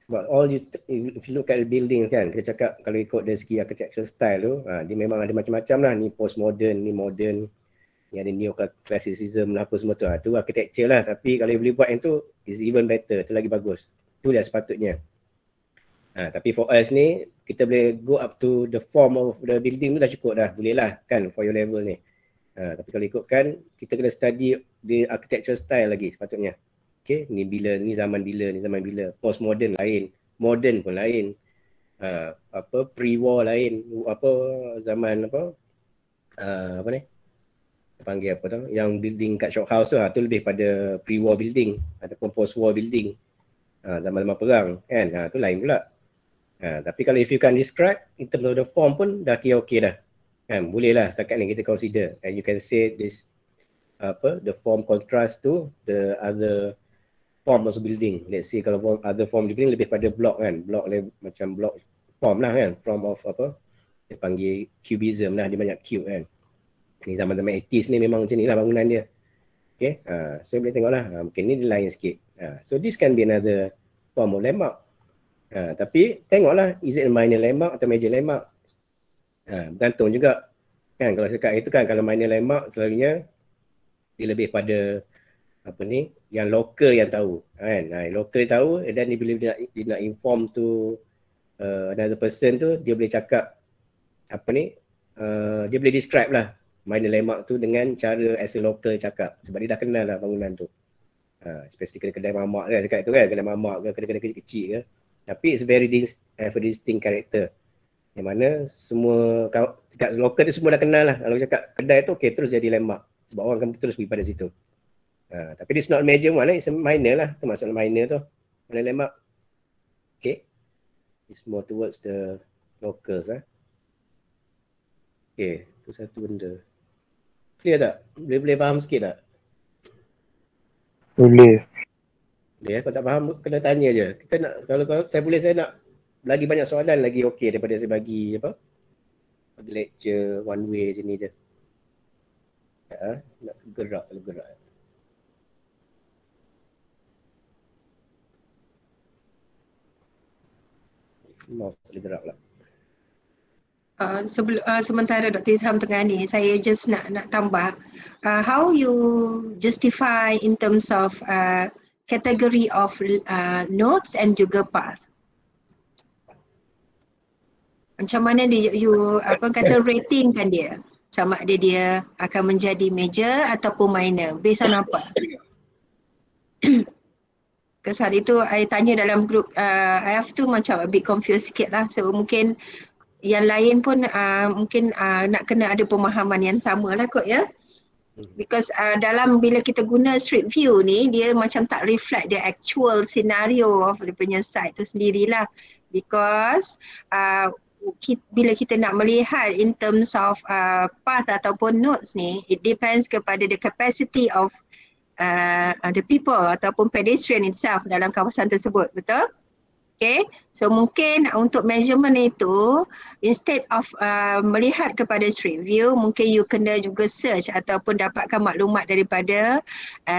Sebab if you look at the buildings kan, kita cakap kalau ikut dari segi architectural style tu, dia memang ada macam-macam lah. Ni postmodern, ni modern, ni ada neoclassicism lah apa semua tu. Tu architecture lah, tapi kalau boleh buat yang tu is even better, tu lagi bagus. Tu dah sepatutnya. Tapi for us ni, kita boleh go up to the form of the building tu dah cukup dah, boleh lah kan for your level ni. Tapi kalau ikutkan, kita kena study the architectural style lagi sepatutnya. Okay, ni zaman bila, postmodern lain, modern pun lain, pre-war lain, zaman apa ni, panggil apa tu, yang building kat shop house tu lebih pada pre-war building ataupun post-war building, zaman-zaman perang kan, tu lain pula. Tapi kalau if you can describe in terms of the form pun dah kira okey dah kan, boleh lah setakat ni kita consider, and you can say this the form contrast to the other form of building. Let's say kalau other form building lebih pada block kan, block macam block form lah kan, form of apa dia panggil cubism lah, dia banyak cube kan. Ni zaman-zaman 80s ni memang macam ni lah bangunan dia. Okay, so boleh tengok lah, mungkin ni dia lain sikit. So this can be another form of landmark. Tapi tengoklah, is it a minor landmark atau major landmark? Bergantung juga kan, kalau cakap itu kan, kalau minor landmark selalunya dia lebih pada apa ni, yang lokal yang tahu kan. Lokal tahu, dan bila dia nak inform tu another person tu, dia boleh cakap apa ni, dia boleh describe lah minor landmark tu dengan cara as a local cakap, sebab dia dah kenal lah bangunan tu. Especially kedai mamak kan, cakap tu kan, kedai mamak ke, kedai-kedai kecil-kecil ke, tapi it's very have a distinct character, yang mana semua dekat lokal tu semua dah kenal lah. Kalau cakap kedai tu, okay, terus jadi landmark, sebab orang akan terus pergi pada situ. Tapi this not major one lah, it's a minor lah, tu maksud minor tu, minor landmark. Okay, it's more towards the locals lah. Okay, tu satu benda. Clear tak? Boleh faham sikit tak?
Boleh.
Boleh, kalau tak faham kena tanya je. Kita nak, kalau saya boleh, saya nak lagi banyak soalan lagi okey daripada saya bagi apa bagi lecture one way je ni je. Ya, nak gerak. Mouse boleh gerak lah.
Sementara Dr. Izham tengah ni, saya just nak tambah how you justify in terms of category of notes and juga path. Macam mana you rating kan dia? Sama ada dia akan menjadi major ataupun minor, based on apa? Kesan itu I tanya dalam grup IF tu macam a bit confused sikit lah. So mungkin yang lain pun mungkin nak kena ada pemahaman yang sama lah kot ya. Because dalam bila kita guna street view ni, dia macam tak reflect the actual scenario of the punya site tu sendirilah. Because bila kita nak melihat in terms of path ataupun nodes ni, it depends kepada the capacity of the people ataupun pedestrian itself dalam kawasan tersebut, betul? Okay, so mungkin untuk measurement itu, instead of melihat kepada street view, mungkin you kena juga search ataupun dapatkan maklumat daripada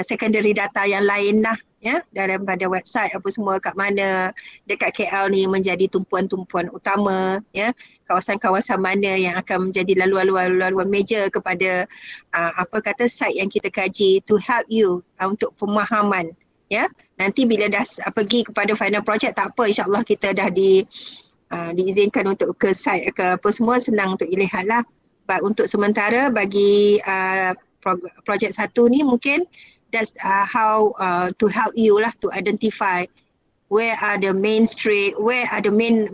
secondary data yang lain lah, ya, daripada website apa semua kat mana dekat KL ni menjadi tumpuan-tumpuan utama, ya, kawasan-kawasan mana yang akan menjadi laluan major kepada site yang kita kaji to help you untuk pemahaman. Ya, nanti bila dah pergi kepada final project tak apa, insyaAllah kita dah diizinkan untuk ke site ke apa semua, senang untuk dilihat lah. But untuk sementara bagi projek satu ni mungkin that's how to help you lah to identify where are the main street, where are the main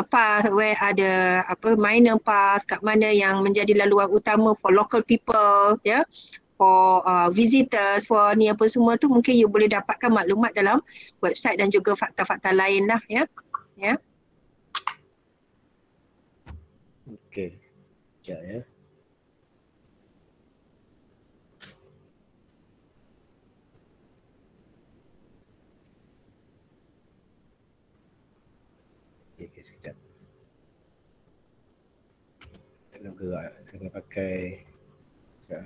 path, where are the minor path, kat mana yang menjadi laluan utama for local people, ya. For visitors, for ni apa semua tu mungkin you boleh dapatkan maklumat dalam website dan juga fakta-fakta lain lah, ya. Ya.
Okey. Sekejap ya. Okey, sekejap. Kena gerak, kena pakai sekejap.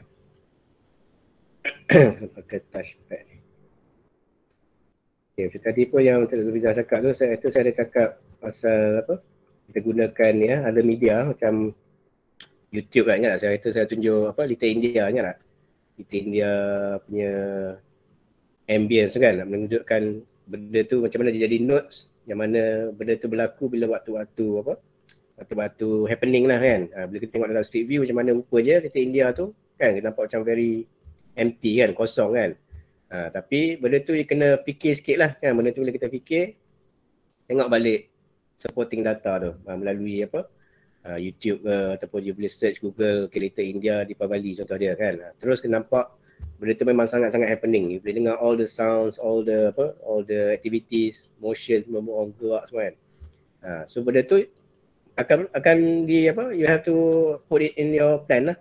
Pakai touchpad ni. Okay, tadi pun yang Dr. Rizal cakap tu, saya ada cakap pasal apa, kita gunakan ya ada media macam YouTube kan, ingat tak? Saya tunjuk apa Little India, ingat tak? Little India punya ambience kan, nak menunjukkan benda tu macam mana dia jadi notes, yang mana benda tu berlaku bila waktu-waktu happening lah kan. Bila kita tengok dalam street view macam mana rupa je Little India tu kan, kita nampak macam very empty kan, kosong kan. Tapi benda tu dia kena fikir sikit lah kan, benda tu bila kita fikir, tengok balik supporting data tu melalui YouTube ke, ataupun you boleh search Google Little India di Bali contoh dia kan. Terus kita nampak benda tu memang sangat-sangat happening. You boleh dengar all the sounds, all the activities, motion, semua orang gerak semua kan. So benda tu akan you have to put it in your plan lah.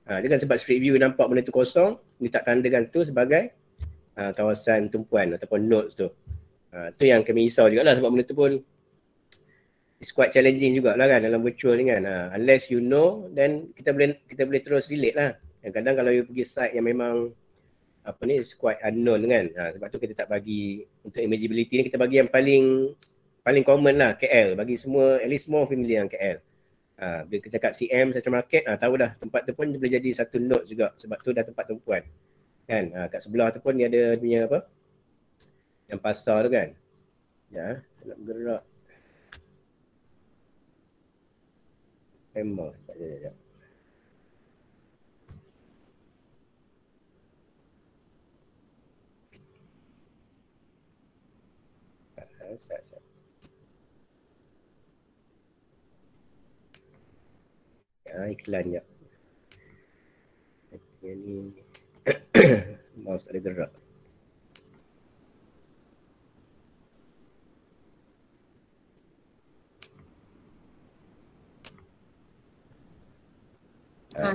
Dia kan sebab street view nampak benda tu kosong, dia tak tandakan tu sebagai kawasan tumpuan ataupun nodes tu. Tu yang kami risau jugalah, sebab benda tu pun it's quite challenging jugalah kan dalam virtual ni kan. Unless you know, then kita boleh terus relate lah. Kadang-kadang kalau you pergi site yang memang it's quite unknown kan. Sebab tu kita tak bagi untuk imageability ni, kita bagi yang paling common lah, KL. Bagi semua, at least semua familiar dengan KL. Bila kita cakap CM Central Market, tahu dah tempat tu pun boleh jadi satu node juga, sebab tu dah tempat tumpuan kan. Kat sebelah tu pun dia ada punya yang pasar tu kan. Ya, nak bergerak memang tak ada. Iklan je. Yang ni mouse tak ada gerak.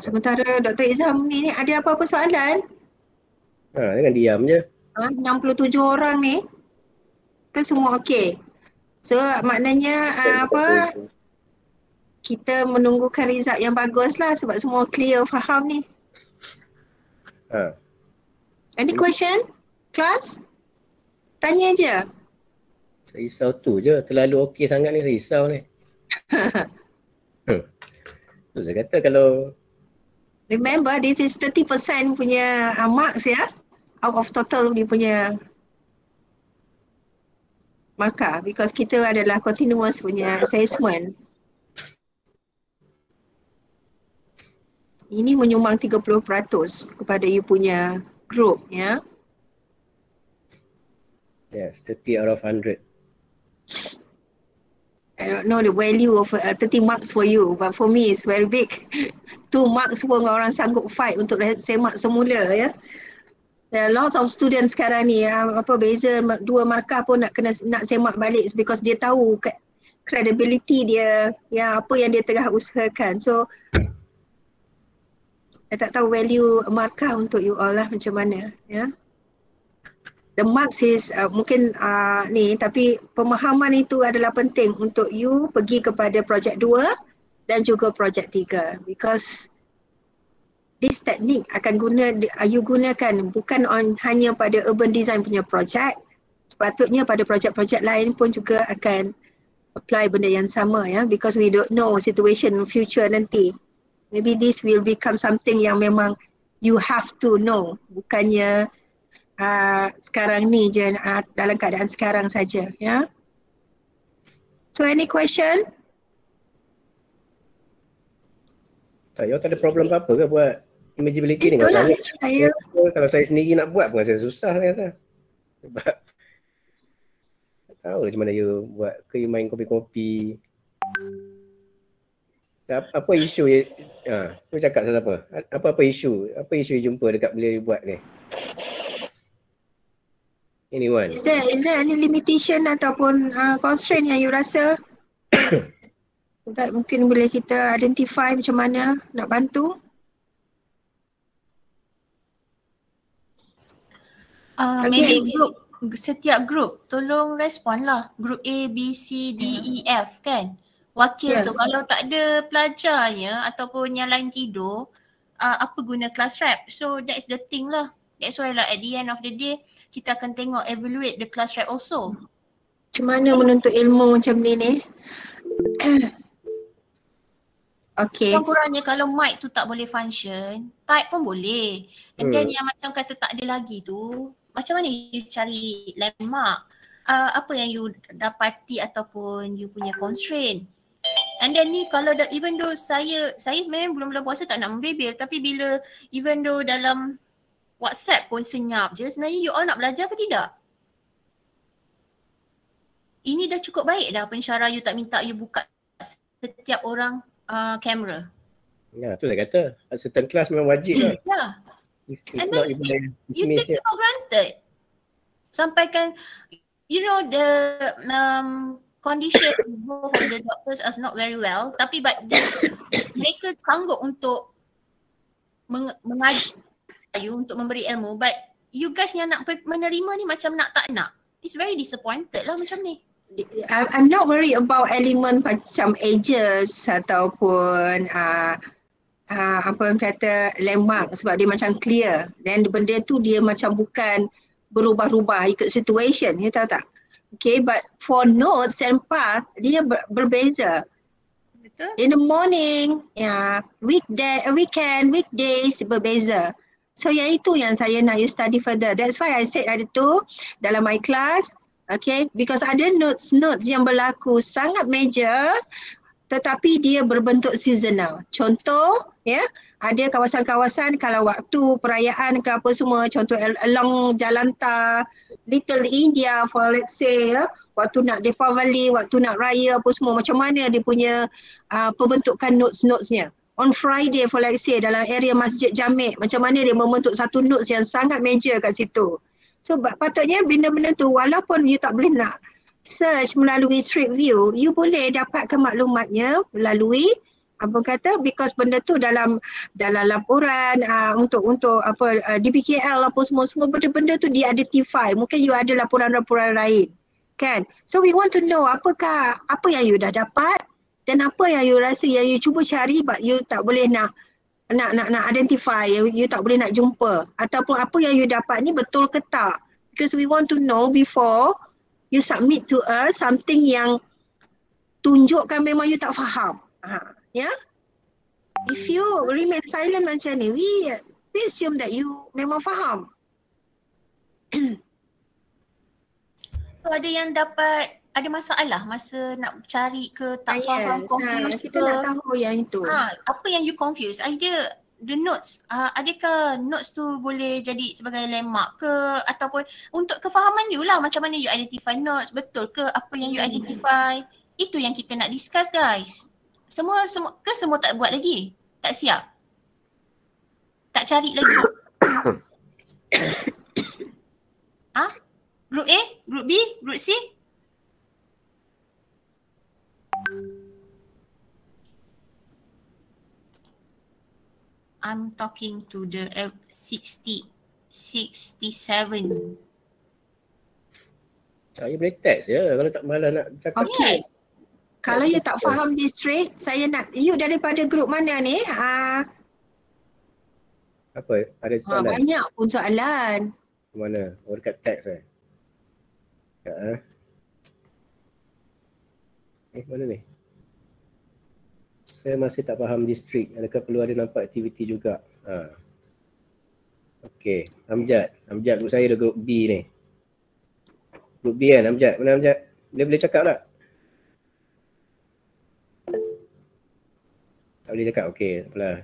Sementara Dr. Izham ni ada apa-apa soalan?
Jangan diam je.
67 orang ni ke semua okey? So maknanya kita menunggukan result yang bagus lah sebab semua clear, faham ni. Any question? Class? Tanya je.
Saya risau tu je, terlalu okey sangat ni, saya risau ni. Tu saya kata kalau
Remember, this is 30% punya marks ya, out of total dia punya markah, because kita adalah continuous punya assessment. Ini menyumbang 30% kepada you punya group ya.
yes, 30 out of 100.
I don't know the value of 30 marks for you, but for me it's very big. 2 marks pun orang sanggup fight untuk semak semula ya. There are lots of students sekarang ni beza 2 markah pun nak semak balik because dia tahu credibility dia, ya apa yang dia tengah usahakan. So saya tak tahu value markah untuk you all lah macam mana ya. The marks is mungkin ni, tapi pemahaman itu adalah penting untuk you pergi kepada projek 2 dan juga projek 3, because this technique akan you gunakan bukan hanya pada urban design punya projek, sepatutnya pada projek-projek lain pun juga akan apply benda yang sama ya, because we don't know situation future nanti. Maybe this will become something yang memang you have to know, bukannya sekarang ni je, dalam keadaan sekarang saja ya. So any question?
Tak, you tak ada problem apa ke buat imaginability ni?
Itulah saya.
Kalau saya sendiri nak buat pun saya susah saya rasa. Sebab tak tahu macam mana you buat ke, you main kopi-kopi. Apa isu you cakap pasal apa? Apa isu? Apa isu you jumpa dekat bila you buat ni? Anyone?
Is there any limitation ataupun constraint yang you rasa that mungkin boleh kita identify macam mana nak bantu?
Maybe setiap group tolong respon lah. Group A, B, C, D, E, F kan. Wakil tu kalau tak ada pelajarnya ataupun yang lain tidur, apa guna class rep? So that's the thing lah. That's why lah at the end of the day kita akan tengok evaluate the class rep also.
Macam mana menuntut ilmu macam ni? Okay.
Kurang-kurangnya kalau mic tu tak boleh function, type pun boleh. And then yang macam kata tak ada lagi tu, macam mana you cari landmark? Apa yang you dapati ataupun you punya constraint? And then ni kalau even though saya sebenarnya bulan-bulan puasa tak nak membebel, tapi bila even though dalam WhatsApp pun senyap je, sebenarnya you all nak belajar ke tidak? Ini dah cukup baik dah pensyarah you tak minta you buka setiap orang kamera.
Ya, tu saya kata. Certain class memang wajib lah.
Ya. And then you take it for granted. Sampaikan, you know the condition both of the doctors are not very well, tapi mereka sanggup untuk mengajar you untuk memberi ilmu, but you guys yang nak menerima ni macam nak tak nak. It's very disappointed lah macam ni.
I'm not worried about element macam ages ataupun apa yang kata landmark, sebab dia macam clear. Dan benda tu dia macam bukan berubah-ubah ikut situation, you tahu tak? Okay, but for notes and path dia berbeza. Betul. In the morning, weekend, weekdays berbeza. So yang itu yang saya nak you study further. That's why I said ada tu dalam my class. Okay, because ada notes yang berlaku sangat major tetapi dia berbentuk seasonal. Contoh, ada kawasan-kawasan kalau waktu perayaan ke apa semua, contoh along Jalan Tar, Little India for let's say, waktu nak Deepavali, waktu nak raya apa semua, macam mana dia punya pembentukan notes-notesnya. On Friday for let's say dalam area Masjid Jamek, macam mana dia membentuk satu notes yang sangat major kat situ. So patutnya benda-benda tu walaupun you tak boleh nak search melalui Street View, you boleh dapatkan maklumatnya melalui because benda tu dalam laporan untuk apa DPKL apa semua benda-benda tu di-identify. Mungkin you ada laporan-laporan lain kan. So we want to know apa yang you dah dapat dan apa yang you rasa yang you cuba cari but you tak boleh nak identify, you tak boleh nak jumpa, ataupun apa yang you dapat ni betul ke tak, because we want to know before you submit to us something yang tunjukkan memang you tak faham. Ya. If you remain silent macam ni, we assume that you memang faham.
So ada yang dapat ada masalah masa nak cari ke tak faham, confused
kita
ke?
nak tahu yang itu.
Apa yang you confused? Either the notes, adakah notes tu boleh jadi sebagai landmark ke, ataupun untuk kefahaman you lah, macam mana you identify notes, betul ke apa yang you identify? Itu yang kita nak discuss guys. Semua tak buat lagi? Tak siap? Tak cari lagi? Group A? Group B? Group C? I'm talking to the 67.
Saya boleh text je kalau tak malas nak cakap.
Okay. Kalau you tak faham district, saya nak, you daripada grup mana ni?
Apa? Ada soalan?
Banyak pun soalan.
Mana? Oh, dekat teks mana ni? Saya masih tak faham distrik. Adakah perlu ada nampak aktiviti juga? Okey, Amjad grup saya ada grup B ni. Grup B kan Amjad? Mana Amjad? Dia boleh cakap tak? Tak boleh cakap? Okey, tak apalah.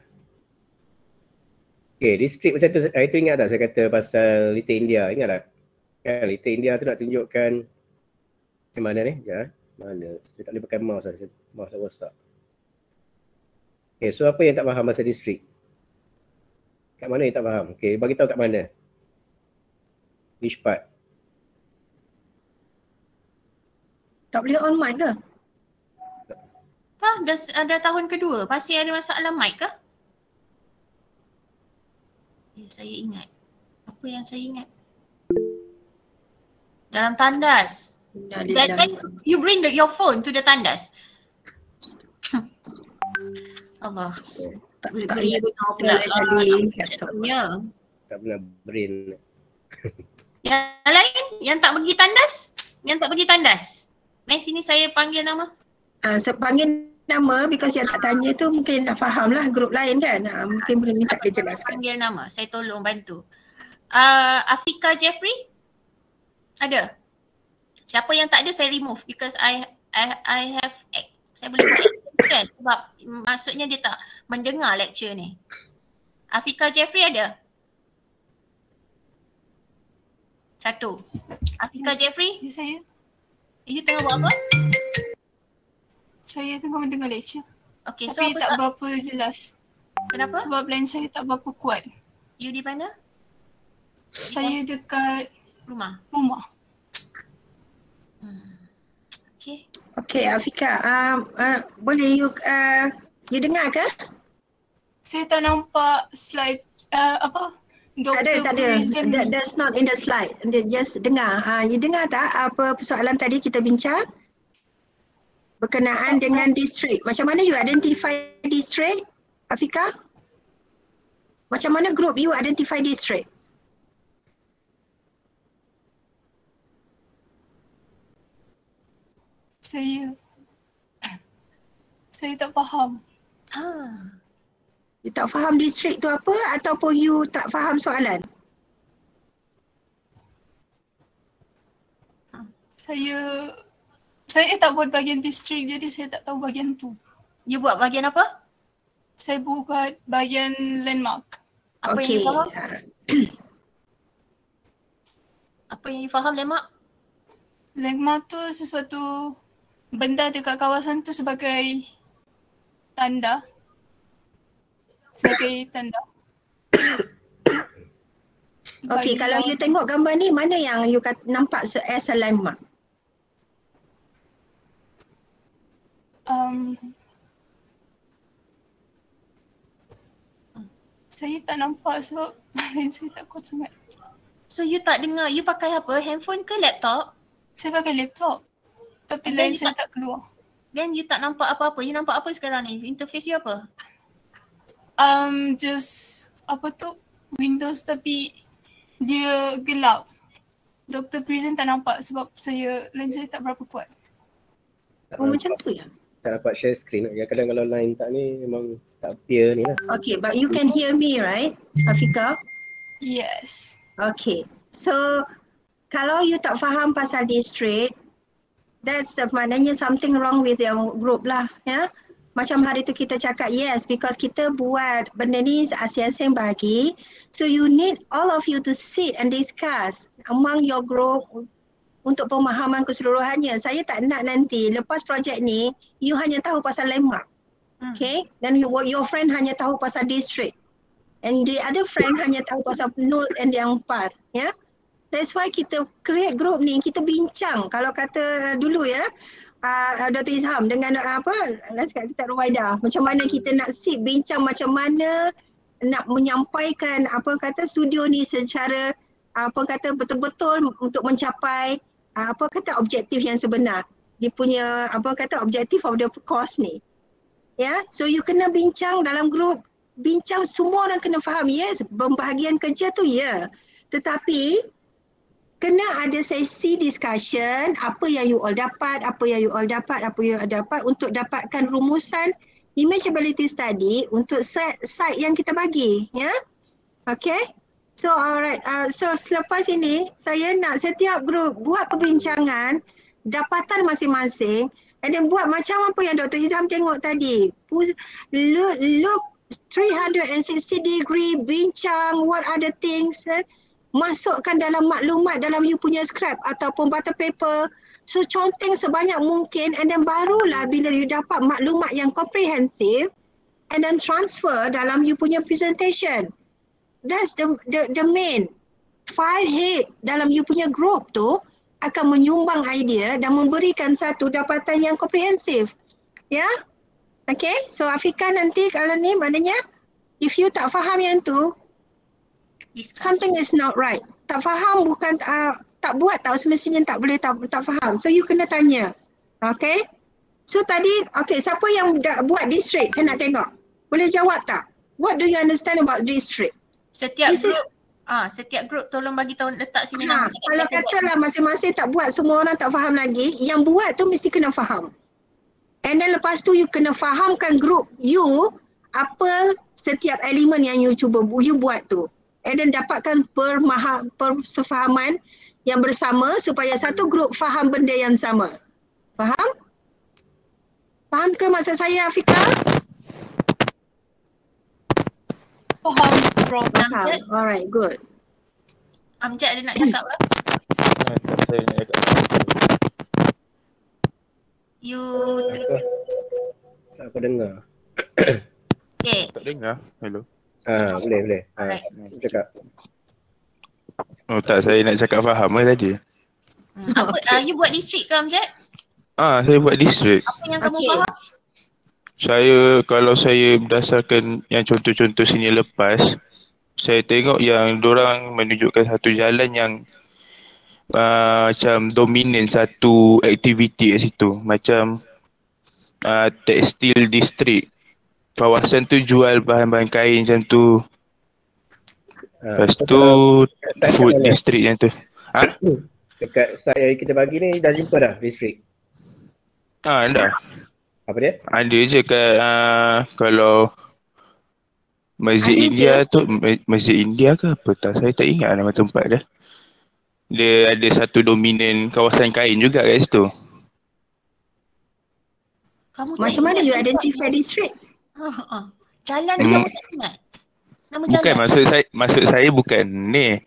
Okey, distrik macam tu, itu ingat tak saya kata pasal Little India? Ingat tak? Kan Little India tu nak tunjukkan mana ni? Mana? Saya tak boleh pakai mouse lah. Mouse dah rosak. Okay, so apa yang tak faham pasal distrik? Kat mana yang tak faham? Okay, bagi tahu kat mana? Which part?
Tak boleh on mic ke?
Dah tahun kedua. Masih ada masalah mic ke? Ya, saya ingat. Apa yang saya ingat? Dalam tandas. Then you bring your phone to the tandas. Allah.
Tak pernah
brain.
Yang lain yang tak pergi tandas. Mai sini saya panggil nama.
Panggil nama because yang tak tanya tu mungkin nak faham lah grup lain kan. Mungkin boleh minta dia jelaskan.
Panggil nama, saya tolong bantu. Afika Jeffrey? Ada? Siapa yang tak ada saya remove because I have saya boleh buat kan sebab maksudnya dia tak mendengar lecture ni. Afika Jeffrey ada? Satu. Afika Jeffrey?
Ya, saya.
You tengah buat apa?
Saya tengah mendengar lecture.
Okay,
tapi
so
tak berapa jelas.
Kenapa?
Sebab line saya tak berapa kuat.
You di mana?
Saya dekat
rumah. Okay.
Okay, Afika, boleh you dengar ke?
Saya tak nampak slide
Tak ada. That's not in the slide. Just dengar. You dengar tak apa persoalan tadi kita bincang? Berkenaan dengan district. Macam mana you identify district, Afika? Macam mana group you identify district?
Saya tak faham.
You tak faham distrik tu apa ataupun you tak faham soalan?
Saya tak buat bahagian distrik jadi saya tak tahu bahagian tu.
You buat bahagian apa?
Saya buat bahagian landmark.
Apa yang you faham? Apa yang you faham landmark?
Landmark tu sesuatu benda dekat kawasan tu sebagai tanda.
Okay, kalau you tengok gambar ni, mana yang you nampak as a landmark?
Saya tak nampak sebab line saya tak kuat sangat.
So you tak dengar, you pakai apa? Handphone ke laptop?
Saya pakai laptop. Tapi line saya tak keluar.
Then you tak nampak apa-apa. You nampak apa sekarang ni? Interface you apa?
Just apa tu Windows tapi dia gelap. Dr. Prison tak nampak sebab lens saya tak berapa kuat.
Oh macam tu ya?
Tak dapat share screen. Kadang kalau line tak ni memang tak appear ni lah.
Okay, but you can hear me right, Afika?
Yes.
Okay, so kalau you tak faham pasal district, that's maknanya something wrong with your group lah, ya. Macam hari tu kita cakap, yes, because kita buat benda ni asing-asing bagi. So you need all of you to sit and discuss among your group untuk pemahaman keseluruhannya. Saya tak nak nanti lepas projek ni, you hanya tahu pasal landmark. Okay, dan your friend hanya tahu pasal district. And the other friend hanya tahu pasal node and yang part. Ya. That's why kita create group ni, kita bincang. Kalau kata dulu ya, Dr. Izham dengan kita Ruwaida, macam mana kita nak sit bincang macam mana nak menyampaikan studio ni secara betul-betul untuk mencapai objektif yang sebenar. Dia punya objektif of the course ni. Ya, so you kena bincang dalam group, bincang semua orang kena faham. Yes, pembahagian kerja tu ya. Tetapi kena ada sesi discussion apa yang you all dapat, untuk dapatkan rumusan imageability study untuk site yang kita bagi, ya. Okay. So alright, so selepas ini saya nak setiap grup buat perbincangan dapatan masing-masing and then buat macam apa yang Dr. Izham tengok tadi. Look 360 degree, bincang what are the things, masukkan dalam maklumat dalam you punya script ataupun butter paper. So conteng sebanyak mungkin and then barulah bila you dapat maklumat yang komprehensif and then transfer dalam you punya presentation. That's the main. 5 head dalam you punya group tu akan menyumbang idea dan memberikan satu dapatan yang komprehensif. Ya? Okay, so Afika nanti kalau ni maknanya if you tak faham yang tu, something is not right. Tak faham bukan tak buat tahu semestinya tak boleh tak faham. So you kena tanya. Okay? So tadi, okay, siapa yang buat district saya nak tengok. Boleh jawab tak? What do you understand about district?
Setiap grup tolong bagi tahu letak sini nama.
Kalau katalah masing-masing tak buat, semua orang tak faham lagi, yang buat tu mesti kena faham. And then lepas tu you kena fahamkan grup you apa setiap elemen yang you cuba you buat tu. And then dapatkan persefahaman yang bersama supaya satu grup faham benda yang sama. Faham? Faham ke maksud saya, Afika?
Faham, Prof.
Faham. Alright, good.
Amjad ada nak cakap ke?
Saya nak cakap.
You
Tak apa dengar.
Okay.
Tak dengar? Hello.
Boleh. Cakap.
Oh tak, saya nak cakap faham tadi.
Apa you buat district ke Amjad?
Saya buat district.
Apa yang kamu faham?
Kalau saya berdasarkan yang contoh-contoh sini lepas, saya tengok yang dorang menunjukkan satu jalan yang macam dominan satu aktiviti kat situ. Macam tekstil district. Kawasan tu jual bahan-bahan kain macam tu. Lepas tu food district yang tu.
Dekat site yang kita bagi ni dah jumpa dah district?
Dah.
Apa dia?
Ada je kat kalau Masjid India tu, Masjid India ke apa tak, saya tak ingat nama tempat dia. Dia ada satu dominan kawasan kain juga kat situ.
Macam mana you identify district?
Jalan tu kamu tak ingat? Nama
bukan,
jalan?
maksud saya bukan ni.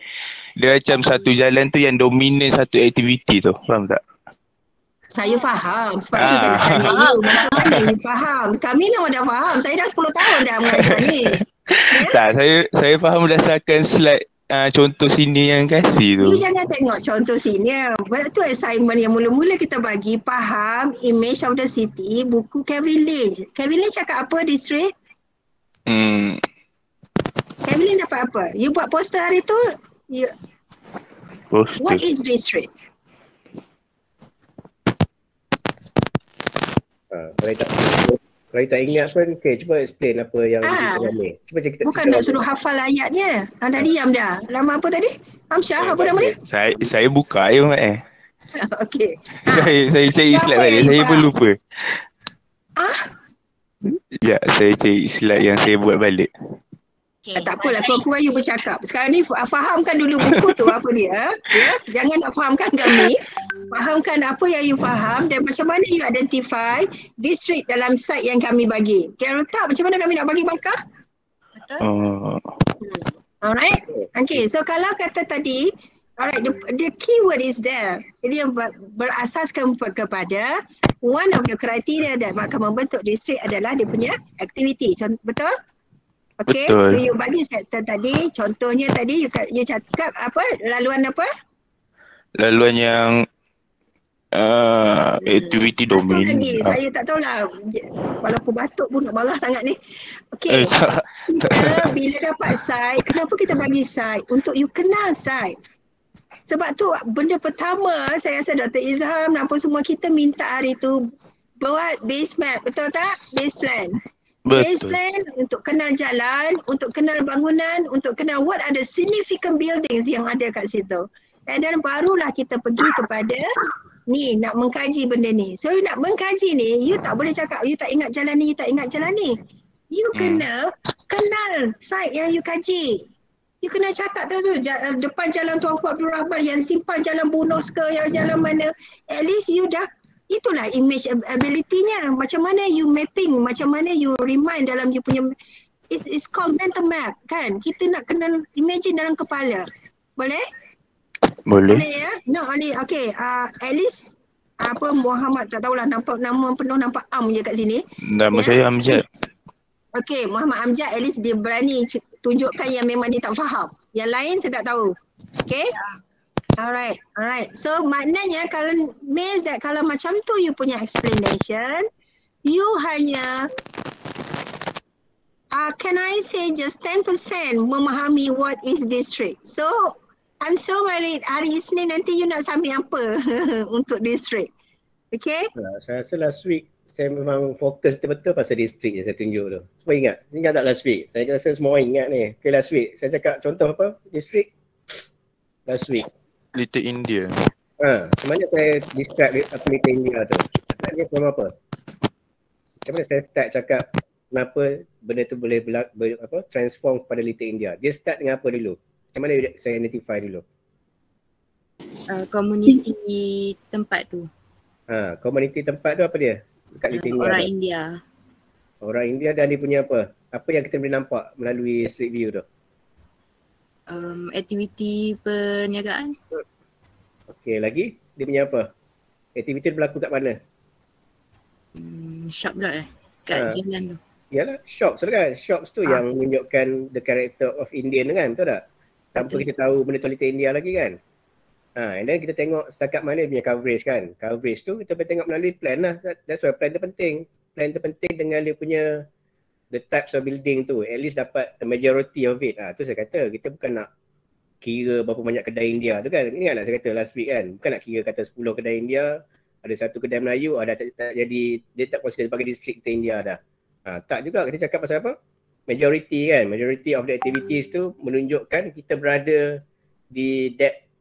Dia macam satu jalan tu yang dominan satu aktiviti tu, faham tak?
Saya faham, sebab tu saya nak tanya you. Macam mana you faham? Kami memang dah faham, saya dah 10 tahun dah mengajar ni.
Tak, saya faham berdasarkan slide contoh sini yang kasih tu.
You jangan tengok contoh sini. Itu assignment yang mula-mula kita bagi, faham image of the city, buku Kevin Lynch. Kevin Lynch cakap apa district? Kevin Lynch dapat apa? You buat poster hari tu,
poster.
What is district?
Kalau you tak ingat pun, okay, cuba explain apa yang cerita ni. Cuba cerita.
Bukan nak suruh hafal ayatnya. Dah diam dah. Nama apa tadi? Amsyah, apa nama dia?
Saya buka je Mat.
Okey.
Saya cari slide balik, saya pun lupa. Ya, saya cari slide yang saya buat balik.
Tak apalah, kurang-kurang you bercakap. Sekarang ni fahamkan dulu buku tu apa dia. Ya? Jangan nak fahamkan kami. Fahamkan apa yang you faham dan macam mana you identify district dalam site yang kami bagi. Kalau tak, macam mana kami nak bagi markah? Betul? Alright. Okay, so kalau kata tadi, alright, the keyword is there. Jadi yang berasaskan kepada one of the criteria that akan membentuk district adalah dia punya activity. Betul? Okay, so you bagi sektor tadi, contohnya tadi you cakap apa, laluan apa?
Laluan yang activity domain.
Lagi, saya tak tahulah, walaupun batuk pun nak marah sangat ni. Okay, kita bila dapat site, kenapa kita bagi site? Untuk you kenal site. Sebab tu benda pertama saya rasa Dr. Izham dan apa semua kita minta hari tu buat base map, betul tak? Base plan. Base plan untuk kenal jalan, untuk kenal bangunan, untuk kenal what are the significant buildings yang ada kat situ. Dan barulah kita pergi kepada ni nak mengkaji benda ni. So nak mengkaji ni, you tak boleh cakap you tak ingat jalan ni, you tak ingat jalan ni. You kena kenal site yang you kaji. You kena cakap tu depan jalan Tuanku Abdul Rahman yang simpan jalan Bunus ke, yang jalan mana. At least you dah, itulah image ability-nya. Macam mana you mapping, macam mana you remind dalam you punya, it's called mental map kan. Kita nak kena imagine dalam kepala. Boleh?
Boleh
ya? No, Ali. Okay, at least apa Muhammad, tak tahulah, nampak nama penuh nampak Am je kat sini.
Nama saya Amjad.
Okay, Muhammad Amjad at least dia berani tunjukkan yang memang dia tak faham. Yang lain saya tak tahu. Okay? Alright. So maknanya kalau means that kalau macam tu you punya explanation, you hanya can I say just 10% memahami what is district. So I'm so worried hari Isnin nanti you nak submit apa untuk district. Okay?
Saya rasa last week saya memang fokus betul-betul pasal district yang saya tunjuk tu. Semua ingat tak last week? Saya rasa semua orang ingat ni. Okay, last week saya cakap contoh apa? District last week.
Little India.
Macam mana saya describe Little India tu? Maknanya from apa? Macam mana saya start cakap kenapa benda tu boleh transform kepada Little India? Dia start dengan apa dulu? Macam mana saya identify dulu?
Komuniti tempat tu.
Komuniti tempat tu apa dia? Dekat Little India.
Orang India.
Orang India dan dia punya apa? Apa yang kita boleh nampak melalui street view tu?
Aktiviti perniagaan.
Okey, lagi dia punya apa? Aktiviti berlaku kat mana?
Shop lah kat jalan tu.
Yalah, shops tu kan. Shops tu yang menunjukkan the character of Indian kan, betul tak? Tanpa kita tahu benda tu Little India lagi kan. And then kita tengok setakat mana dia punya coverage kan. Coverage tu kita boleh tengok melalui plan lah. That's why plan tu penting. Plan tu penting dengan dia punya the types of building tu, at least dapat the majority of it. Tu saya kata, kita bukan nak kira berapa banyak kedai India tu kan. Ingatlah saya kata last week kan, bukan nak kira kata 10 kedai India, ada satu kedai Melayu, tak jadi, dia tak consider sebagai district India dah. Tak juga, kita cakap pasal apa? Majority kan, majority of the activities tu menunjukkan kita berada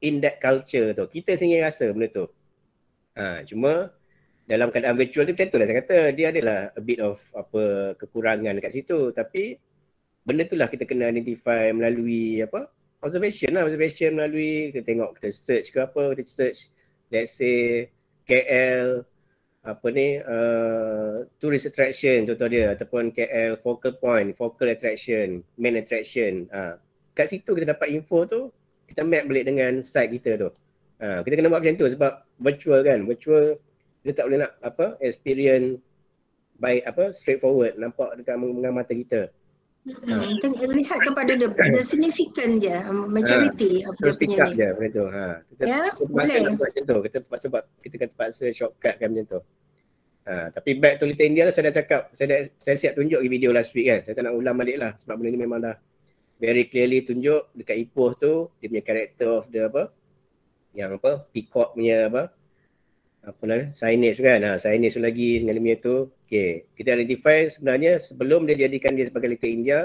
in that culture tu. Kita sendiri rasa benda tu. Cuma dalam keadaan virtual tu macam tu lah saya kata, dia adalah a bit of kekurangan dekat situ, tapi benda tu lah kita kena identify melalui observation melalui kita tengok, kita search ke apa, kita search let's say KL tourist attraction contoh dia, ataupun KL focal point, focal attraction, main attraction. Kat situ kita dapat info tu, kita map balik dengan site kita tu. Kita kena buat macam tu sebab virtual kan, virtual kita tak boleh nak experience by straightforward, nampak dekat dengan mata kita.
Lihat kepada the significant je, majority of the punya ni.
Benda tu. Kita boleh nak buat macam tu. Kita terpaksa shortcut kan macam tu. Tapi back to Little India tu saya dah cakap, saya siap tunjuk video last week kan. Saya tak nak ulang balik lah sebab benda ni memang dah very clearly tunjuk dekat Ipoh tu, dia punya character of the peacock punya apa nama signage kan. Signage tu lagi dengan ilmiah tu. Okay, kita identify sebenarnya sebelum dia jadikan dia sebagai Little India,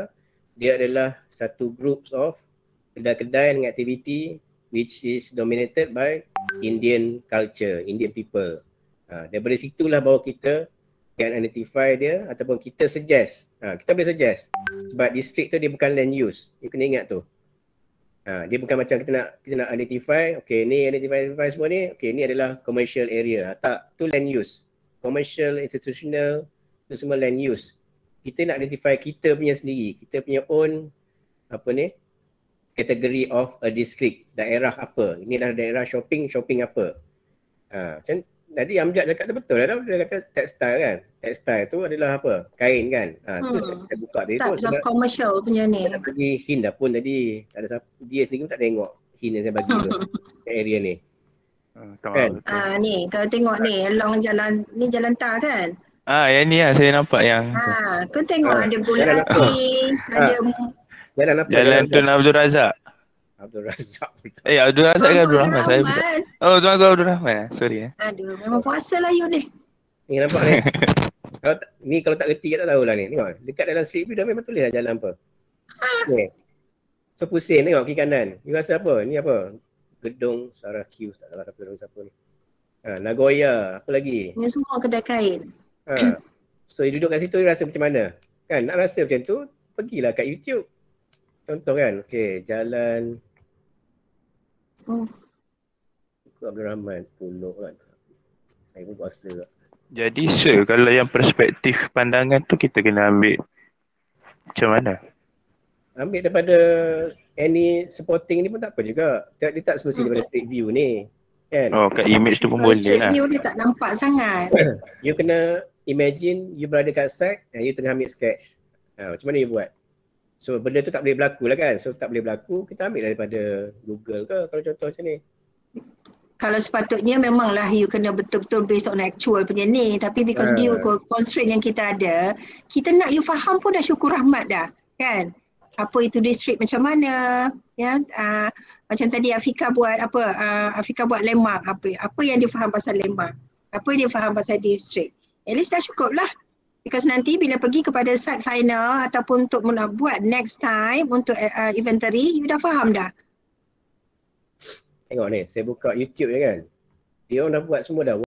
dia adalah satu groups of kedai-kedai dengan aktiviti which is dominated by Indian culture, Indian people. Daripada situlah baru kita can identify dia ataupun kita suggest. Kita boleh suggest sebab district tu dia bukan land use. You kena ingat tu. Dia bukan macam kita nak identify, okay ni identify semua ni, okay ni adalah commercial area. Tak, tu land use. Commercial, institutional, tu semua land use. Kita nak identify kita punya sendiri, kita punya own category of a district, daerah apa. Ini adalah daerah shopping apa. Macam tadi Amjad cakap tu betul lah, dia kata textile kan. Textile tu adalah apa? Kain kan. Tu saya buka tadi tu.
Types of commercial punya ni.
Saya bagi hint dah pun tadi. Tak ada siapa, dia sendiri pun tak tengok hint yang saya bagi tu. Area ni. Kan?
Ni kalau tengok ni along jalan ni jalan tar kan.
Yang ni lah saya nampak yang
Kau tengok ada Gulatis, ada
Jalan Tun Abdul Razak.
Abdul Razak.
Abdul Razak ke Abdul Rahman? Saya Tuan Agong Abdul Rahman. Sorry.
Aduh, memang puasa lah you ni.
Ni nampak ni. Kalau tak reti tak tahulah ni. Tengok dekat dalam street view dah memang tulis lah jalan apa. Ni. So pusing tengok kiri kanan. You rasa apa? Ni apa? Gedung Sarah Q. Tak tahu siapa ni. Nagoya, apa lagi?
Ni semua kedai kain.
So you duduk kat situ you rasa macam mana? Kan nak rasa macam tu, pergilah kat YouTube. Contoh kan, okey, jalan Abdul Rahman, Pulau kan. Saya pun puasa tak.
Jadi sir, kalau yang perspektif pandangan tu kita kena ambil macam mana?
Ambil daripada any supporting ni pun tak apa juga. Dia tak semestinya daripada street view ni. Kan?
Kat image tu pun boleh
street
lah.
view dia tak nampak sangat.
You kena imagine you berada kat site and you tengah ambil sketch. Macam mana you buat? So benda tu tak boleh berlaku lah kan. So tak boleh berlaku, kita ambil daripada Google ke kalau contoh macam ni.
Kalau sepatutnya memanglah you kena betul-betul based on actual punya ni. Tapi because due constraint yang kita ada, kita nak you faham pun dah syukur rahmat dah. Kan? Apa itu district macam mana. Ya? Macam tadi Afika buat apa? Afika buat landmark. Apa yang dia faham pasal landmark. Apa yang dia faham pasal district. At least dah cukup lah. Because nanti bila pergi kepada site final ataupun untuk buat next time untuk inventory, you dah faham dah.
Tengok ni, saya buka YouTube je kan. Dia orang dah buat semua dah.